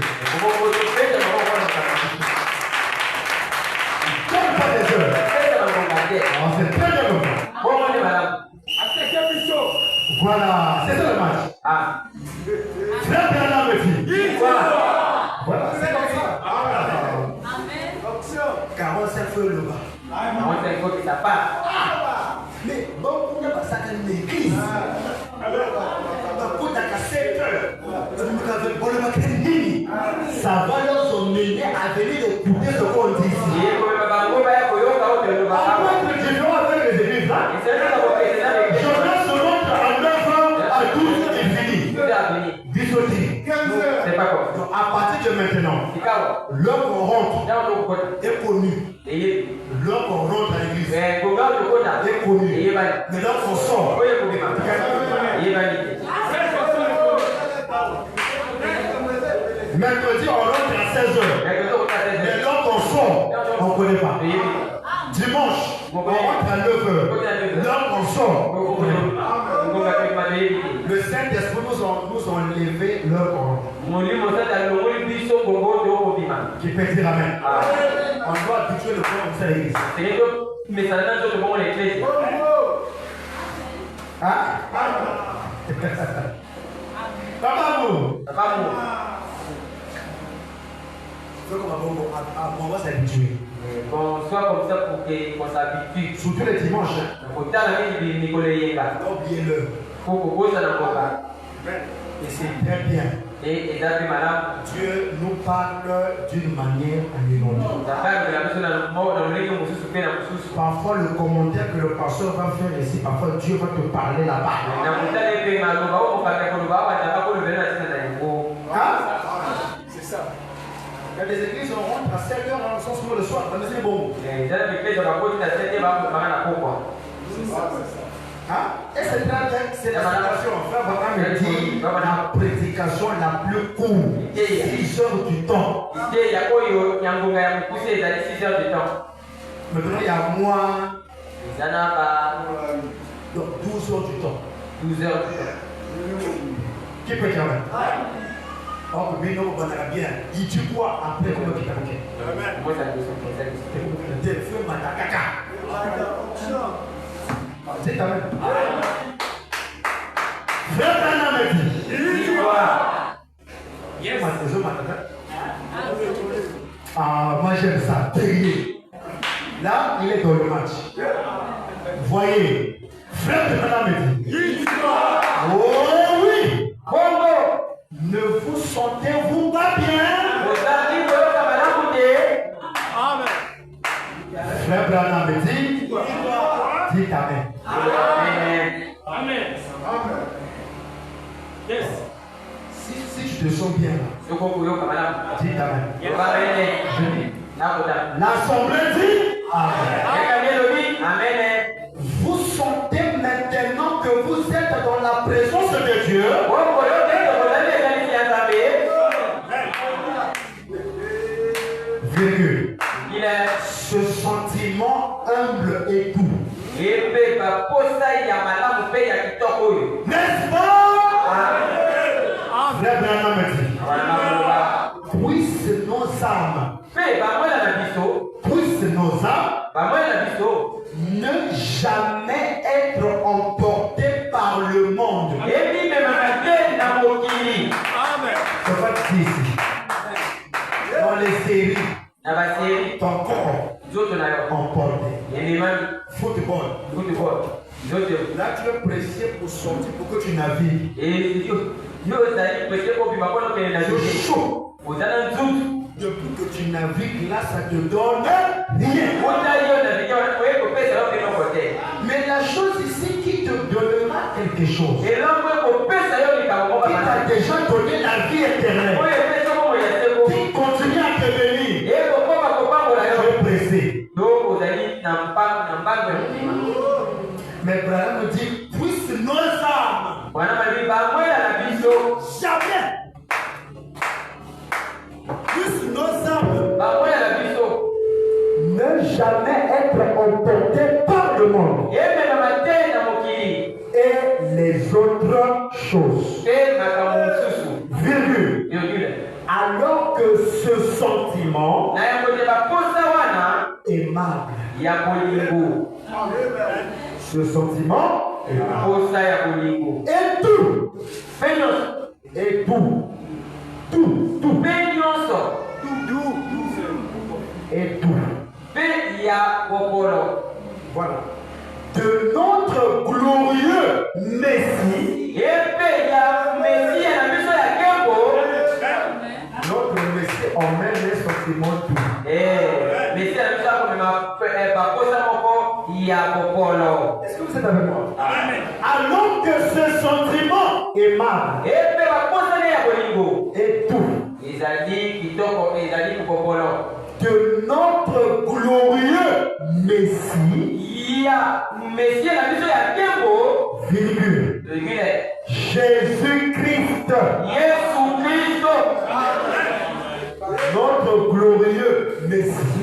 Speaker 1: Quelle pas des heures? C'est très bien comme ça. Voilà, c'est ça le match. Frère Bernard me dit. Voilà, c'est comme ça. 45 feux le bas. 45 feux qui ça part. Mais bon, on n'a pas ça dans l'église. Ça va leur mener à venir écouter ce qu'on dit ici. Après que Dieu avec les églises là, Jonas se montre à 9 ans, à 12 et fini. 10 au 10. C'est pas comme ça. Donc à partir de maintenant, l'heure qu'on rentre est connue. L'heure qu'on rentre à l'église est connue. Mais l'heure qu'on sort, mercredi, on rentre à 16h. Mais l'heure qu'on sort, on ne connaît pas. Dimanche, on rentre à 9h. L'heure qu'on sort, on ne connaît pas. Le Saint-Esprit nous ont levé l'heure qu'on rentre. Qui peut dire Amen. On doit habituer le corps comme ça à l'église. Hein? Papa, vous. On va s'habituer. Soit comme ça pour qu'on s'habitue. Surtout les dimanches. Oubliez-le. Et c'est très bien. Dieu nous parle d'une manière inélevée. Parfois le commentaire que le pasteur va faire ici, parfois Dieu va te parler là-bas. C'est ça. Il y a des églises où on rentre à 7h, on sort le soir, c'est bon. Et c'est très bien, c'est la situation. La prédication la plus courte, 6 heures du temps. Maintenant, il y a moins. Donc 12 heures du temps. 12 heures du temps. Qui peut dire? Oh, mais non, on va bien. Il dit quoi après comme il t'a dit? Moi, ça dit feu matakaka. C'est quand même. Frère Bernard me dit. Yes. Ah, moi j'aime ça. Là, il est dans le match. Voyez. Frère Bernard me dit. Oh oui. Bongo. Ne vous sentez-vous pas bien? Amen. Frère Branham me dit, dites Amen. Amen. Amen. Amen. Yes. Si je te sens bien là, dites Amen. L'assemblée dit Amen. Amen. Vous sentez maintenant que vous êtes dans la présence de Dieu. Virgule. Ce sentiment humble et doux. N'est-ce pas? Frère Branham me dit. Puisse nos âmes. Puisse nos âmes ne jamais être emportées par le Là, tu es pressé pour sortir, pour que tu navigues. C'est chaud. Depuis que tu navigues, là, ça te donne rien. Mais la chose ici qui te donnera quelque chose, qui t'a déjà donné la vie éternelle, qui continue à te bénir, tu es pressé. Mais Branham nous dit, puisse nos âmes jamais, puisse nos âmes ne jamais être emportées par le monde et les autres choses. Virgule. Alors que ce sentiment aimable, ce sentiment est tout. Et tout. Et tout. Voilà. De notre glorieux Messie. Notre Messie emmène les sentiments tout. Est-ce que vous êtes avec moi? Amen. Alors que ce sentiment aimable est tout. De notre glorieux Messie, virgule, Jésus-Christ, notre glorieux Messie,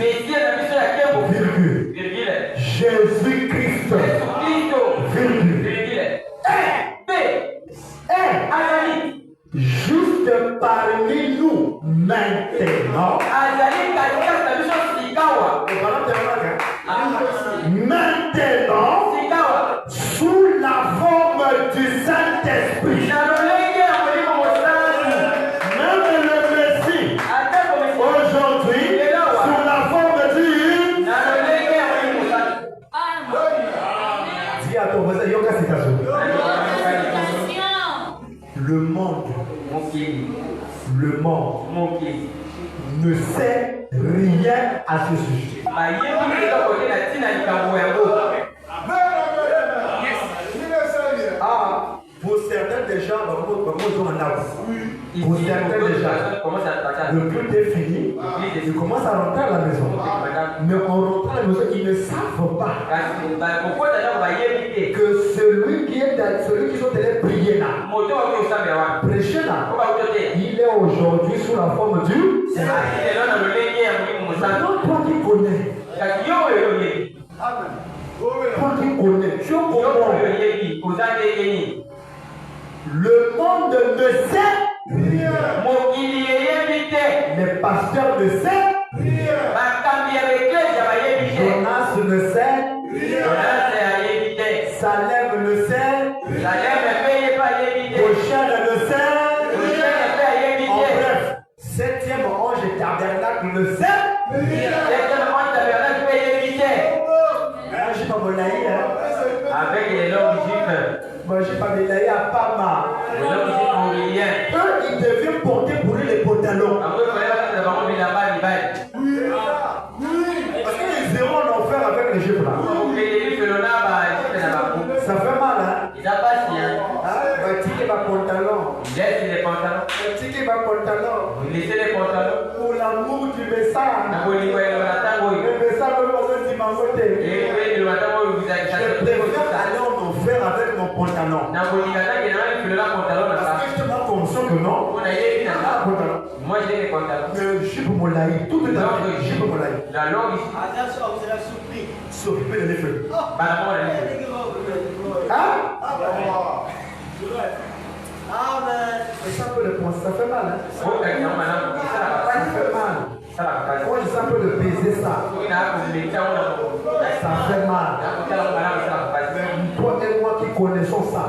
Speaker 1: virgule, Jésus-Christ, virgule, juste parmi nous maintenant. Maintenant, sous la forme du Saint-Esprit, même le Messie, aujourd'hui, sous la forme du... Dis à ton voisin, yoga c'est ta le monde ne sait rien à ce sujet. Pour certains déjà, pour certains déjà, le culte est fini, ils commencent à rentrer à la maison. Mais en rentrant à la maison, ils ne savent pas que celui qui sont allés prier là, prêcher là, il est aujourd'hui sous la forme du Seigneur. Toi qui connais, tu comprends. Le monde ne sait rien. Les pasteurs ne savent rien. Jonas ne sait rien. Salem ne sait rien. Rochelle ne sait rien. En bref, septième ange et tabernacle ne sait rien. Je ne sais pas mon aïe, avec les langues juives. Moi, je n'ai pas médaillé à Parma. Eux, ils devaient porter pour lui les pantalons. Parce qu'ils iront en enfer avec les juifs là. Ça fait mal, hein? Ticket ma pantalon. Ticket ma pantalon. Pour l'amour du message. Le message me dit ma beauté. Je préfère aller en enfer avec mon pantalon. Parce que je te rends conscient que non.
Speaker 3: Moi j'ai des pantalons.
Speaker 1: Mais je peux me laïer. Tout est dans le je peux me laïer.
Speaker 3: La langue ici.
Speaker 4: Attention, c'est la surprise.
Speaker 1: S'occuper de l'effet. Ça peut le penser, ça fait mal, hein? Ça fait mal. Quand je sens un peu de baiser ça, ça fait mal. Mais toi et moi qui connaissons ça,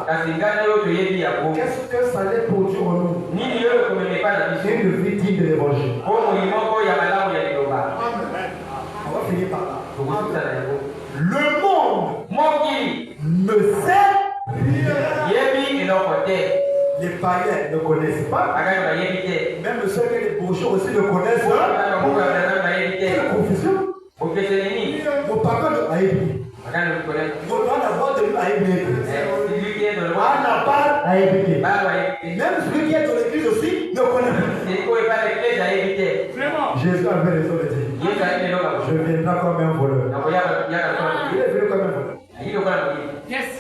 Speaker 1: qu'est-ce que ça allait produire en nous? Une vie digne de l'évangile. On va finir par là. Le monde ne sait.
Speaker 3: Yebi inokote.
Speaker 1: Les païens ne connaissent pas.
Speaker 3: Agano na yebite.
Speaker 1: Même ceux que les bourgeois aussi ne connaissent pas. Quelle confusion.
Speaker 3: Okesenini.
Speaker 1: Mon papa a écrit.
Speaker 3: Agano kone.
Speaker 1: Mon papa d'abord de lui a écrit.
Speaker 3: Celui qui est dans le
Speaker 1: Ah, n'a pas a écrit.
Speaker 3: Baba yebite.
Speaker 1: Même celui qui est dans l'église aussi ne connaît pas.
Speaker 3: C'est quoi pas l'église à yebite.
Speaker 2: Vraiment.
Speaker 1: Jésus avait raison de dire.
Speaker 3: Yesu ayi no ka.
Speaker 1: Je viendrai comme un voleur.
Speaker 3: Na koya ya ka.
Speaker 1: Il est venu comme un voleur.
Speaker 3: Ayi no ka.
Speaker 2: Yes.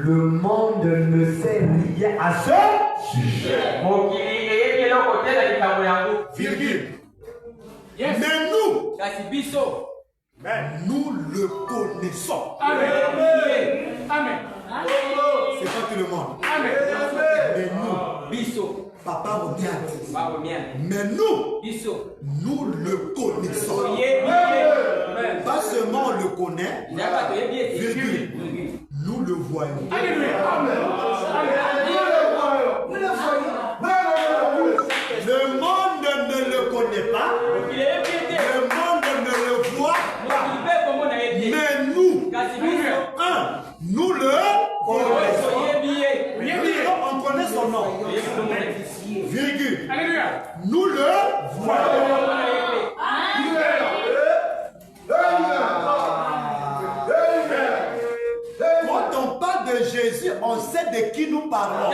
Speaker 1: Le monde ne sait rien à ce sujet.
Speaker 3: Mokili eyebi inokote na likambo yangu.
Speaker 4: Virgule.
Speaker 2: Yes.
Speaker 4: Mais nous,
Speaker 3: Kasibiso.
Speaker 4: nous le connaissons.
Speaker 2: Amen. Amen.
Speaker 4: C'est pas tout le monde.
Speaker 2: Amen.
Speaker 4: Mais nous,
Speaker 3: Biso.
Speaker 4: papa regarde.
Speaker 3: Baba mien.
Speaker 4: Mais nous,
Speaker 3: Biso.
Speaker 4: nous le connaissons.
Speaker 3: Yebi.
Speaker 4: Pas seulement on le connaît,
Speaker 3: Yaka to yebi.
Speaker 4: virgule, nous le voyons.
Speaker 2: Alléluia. Amen.
Speaker 4: Le monde ne le connaît pas, le monde ne le voit, mais nous, nous le connaissons. On connaît son nom. Virgule.
Speaker 2: Alléluia.
Speaker 4: Nous le voyons. Quand on parle de Jésus, on sait de qui nous parlons.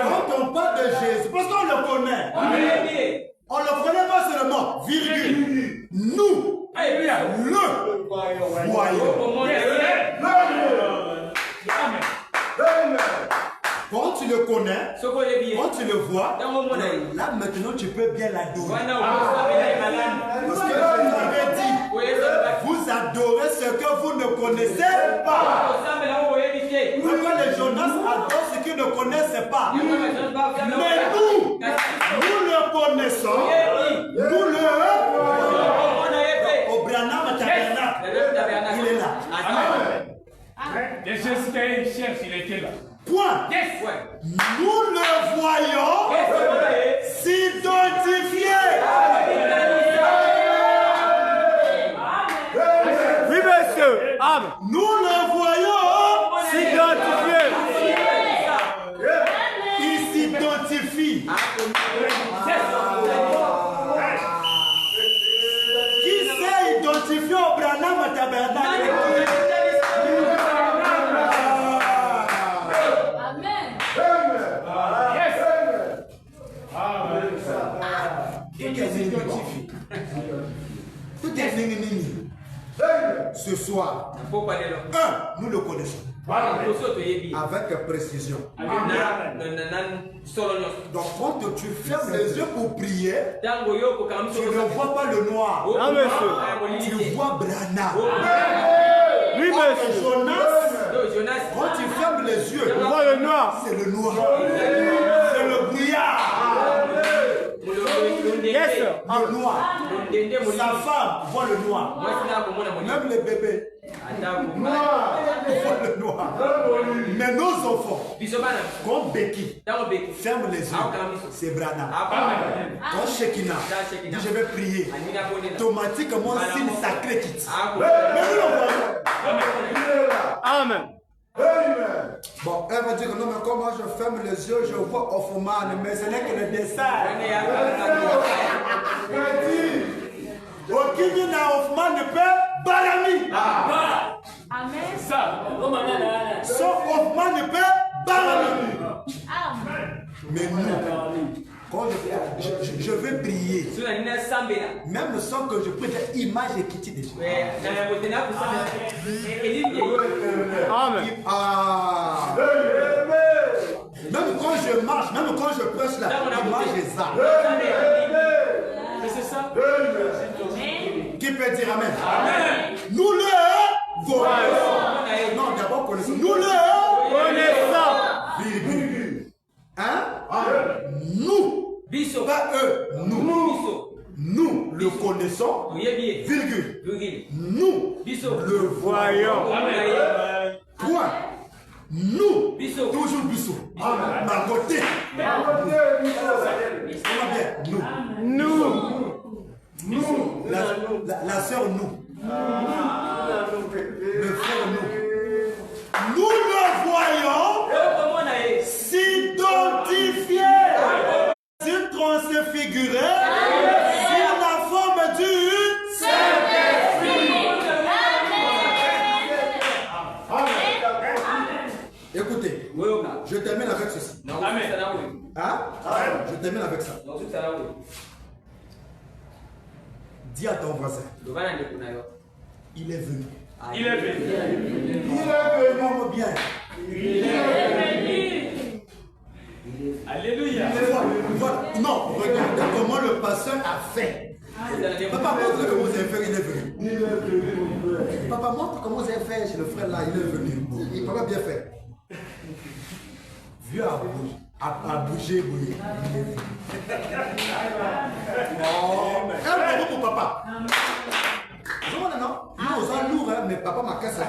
Speaker 4: Quand on parle de Jésus, parce qu'on le connaît, on ne le connaît pas seulement, virgule. Nous, le voyons. Quand tu le connais, quand tu le vois, là maintenant tu peux bien l'adorer. Parce que je t'avais dit, vous adorez ce que vous ne connaissez pas. Pourquoi les Jonas adorent ce qu'ils ne connaissent pas? Mais nous, nous le connaissons. Nous le au Branham Tabernacle. Il est là.
Speaker 2: Et Jésus qui cherche, il était là.
Speaker 4: Point.
Speaker 2: Yes.
Speaker 4: Nous le voyons s'identifier.
Speaker 1: Oui, monsieur. Amen.
Speaker 4: Nous le voyons
Speaker 1: S'identifier.
Speaker 4: Il s'identifie. Qui s'est identifié au Branham Tabernacle? Tout est nini. Ce soir, nous le connaissons. Avec précision. Donc quand tu fermes les yeux pour prier, tu ne vois pas le noir.
Speaker 1: Non, monsieur.
Speaker 4: Tu vois Branham.
Speaker 1: Oui, monsieur.
Speaker 4: Jonas, quand tu fermes les yeux,
Speaker 1: Tu vois le noir.
Speaker 4: c'est le noir. C'est le brouillard.
Speaker 1: Yes, sir.
Speaker 4: Le noir. Sa femme voit le noir. Même les bébés voient le noir. Mais nos enfants, comme Becky, ferme les yeux. C'est Branham. Quand Shekinah dit je vais prier, automatiquement signe sacré quitte. Mais nous le voyons.
Speaker 1: Amen.
Speaker 4: Bon, elle va dire que non, mais comment je ferme les yeux, je vois Hoffman, mais ce n'est que le dessin. Aucune Hoffman ne peut Barami.
Speaker 5: Amen.
Speaker 2: Ça.
Speaker 4: Son Hoffman ne peut Barami. Mais nous, quand je veux prier, même sans que je prie, l'image est quittée déjà.
Speaker 1: Amen.
Speaker 4: Ah. Même quand je marche, même quand je prêche là, l'image est ça.
Speaker 2: C'est ça.
Speaker 4: Qui peut dire Amen? Amen. Nous le voyons. Non, d'abord connaissons. Nous le
Speaker 1: Connaissons.
Speaker 4: virgule. Hein? Nous. Pas eux. Nous. Nous le connaissons. Virgule. Nous le voyons. Point. Nous. Toujours Bissot. Ma côté. Nous.
Speaker 1: Nous.
Speaker 4: La sœur nous. Le frère nous le voyons s'identifier, se transfigurer sur la forme du Saint-Esprit. Écoutez, je termine avec ceci. Hein? Je termine avec ça. Dis à ton voisin. Il est venu.
Speaker 2: Il est venu.
Speaker 4: Il est venu, bien.
Speaker 2: Il est venu. Alléluia.
Speaker 4: Non, regardez comment le pasteur a fait. Papa, montre comment vous avez fait, il est venu. Papa, montre comment vous avez fait chez le frère là, il est venu. Il peut pas bien faire. Vieux à bouger, bouger. Oh, un bravo pour papa. Non, vous êtes lourd, mais papa m'a cassé.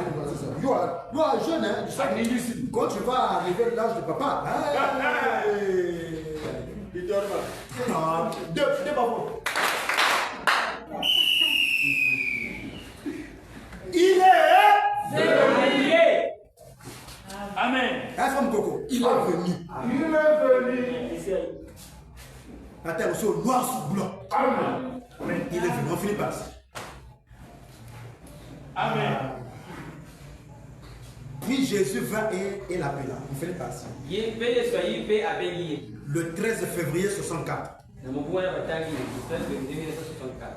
Speaker 4: Vous êtes jeune, hein, quand tu vas arriver à l'âge de papa. Deux bravos. Il est venu.
Speaker 2: Amen.
Speaker 4: Coco, il est venu. La terre aussi au noir sur blanc.
Speaker 2: Amen.
Speaker 4: Il est venu. On finit par ça.
Speaker 2: Amen.
Speaker 4: Puis Jésus vint et l'appela. On finit par ça. Le 13 février 64.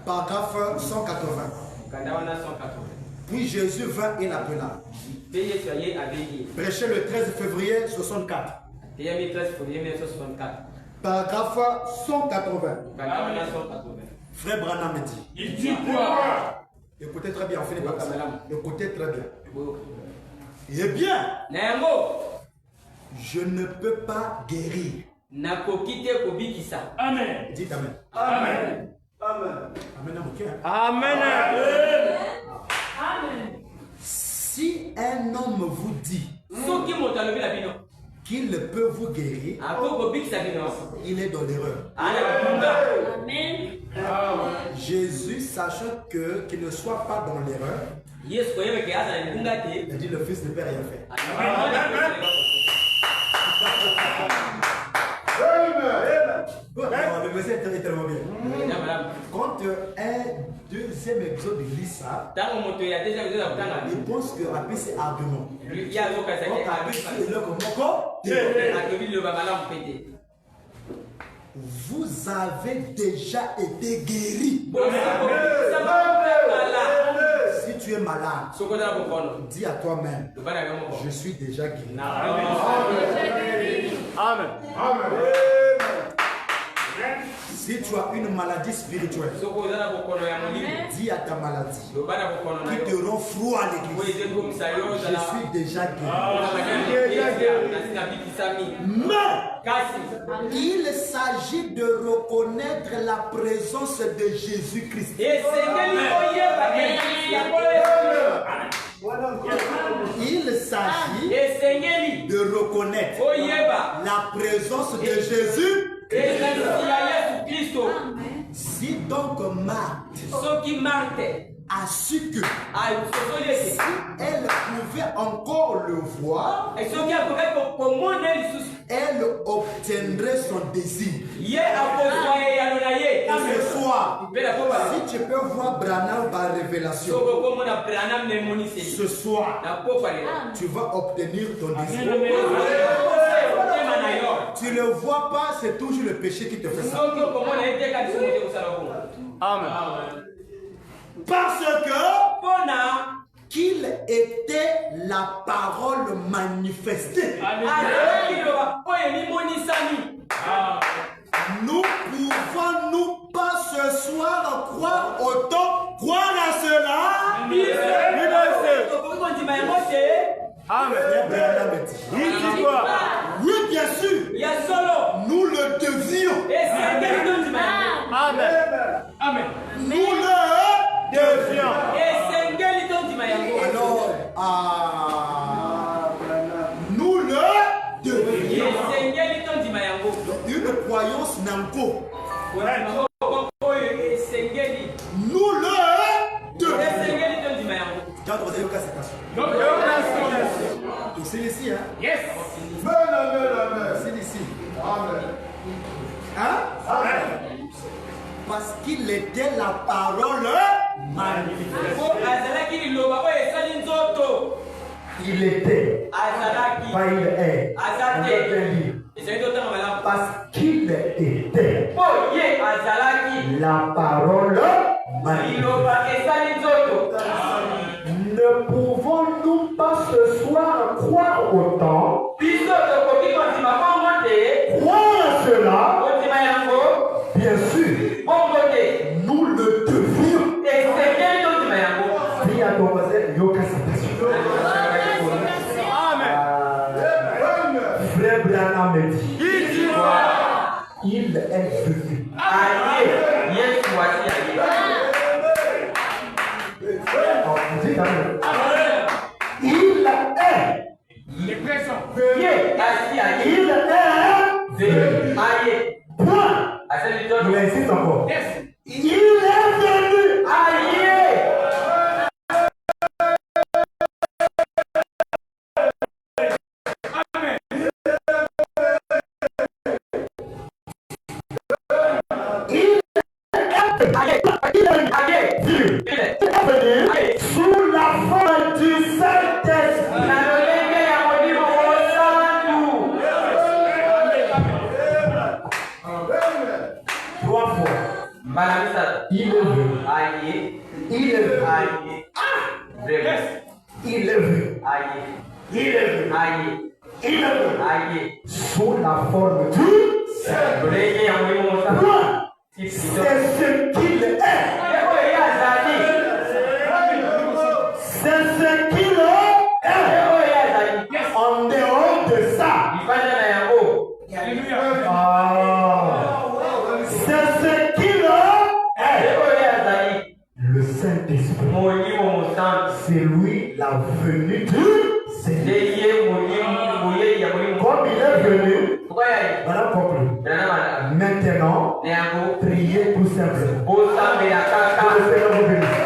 Speaker 4: Paragraphe 180. Puis Jésus vint et l'appela. Prêché le 13 février 64. Paragraphe 180. Frère Branham dit.
Speaker 2: Il dit quoi?
Speaker 4: Écoutez très bien, on finit par ça. Écoutez très bien. Eh bien, je ne peux pas guérir.
Speaker 2: Amen.
Speaker 4: Dites Amen.
Speaker 2: Amen.
Speaker 4: Amen.
Speaker 2: Amen.
Speaker 4: Si un homme vous dit qu'il peut vous guérir, il est dans l'erreur.
Speaker 5: Amen.
Speaker 4: Jésus, sachant qu'il ne soit pas dans l'erreur, il dit le Fils ne peut rien faire. Le verset est tellement bien. Quand un deuxième épisode lit ça, il pense que Rabbi c'est argument. Vous avez déjà été guéri. Si tu es malade, dis à toi-même, je suis déjà guéri.
Speaker 2: Amen.
Speaker 4: Si tu as une maladie spirituelle, dis à ta maladie qui te rend froid à l'église, je suis déjà guéri. Mais il s'agit de reconnaître la présence de Jésus-Christ. Il s'agit de reconnaître la présence de Jésus. Si donc Marthe a su que si elle pouvait encore le voir, elle obtiendrait son désir. Ce soir, si tu peux voir Branham par révélation, ce soir, tu vas obtenir ton désir. Tu ne le vois pas, c'est toujours le péché qui te fait ça.
Speaker 2: Amen.
Speaker 4: Parce que qu'il était la parole manifestée. Nous pouvons pas ce soir croire autant, croire à cela.
Speaker 2: Amen.
Speaker 4: Oui, bien sûr. Nous le devions.
Speaker 2: Amen. Amen.
Speaker 4: Nous le devions. Alors, nous le devions. Une croyance n'enco. Nous le devions. constatation.
Speaker 2: No constatation.
Speaker 4: C'est ici, hein?
Speaker 2: Yes.
Speaker 4: C'est ici. Hein? Parce qu'il était la parole magnifique.
Speaker 1: Il était. Pas il est. Parce qu'il était. La parole magnifique. Ne pouvons-nous pas ce soir croire autant? Croire à cela? Bien sûr. Nous le devions. Dis à ton voisin, Yoka Satation. Frère Branham me dit, il est venu. Oh, dis quand même. Il est.
Speaker 2: Les présents.
Speaker 1: Il est. Point. Il insiste encore.
Speaker 2: Yes.
Speaker 1: Il est venu. Sous la forme du Saint-Esprit. 3 fois. Il est venu. Il est venu. Il est venu. Il est venu. Il est venu. Sous la forme du Saint-Esprit. C'est ce qu'il est. C'est ce qu'il est. En dehors de ça.
Speaker 2: Alléluia.
Speaker 1: C'est ce qu'il est. Le Saint-Esprit. C'est lui la venue du Seigneur. Comme il est venu, voilà compris. Maintenant, priez tout simplement. Que le Seigneur vous bénisse.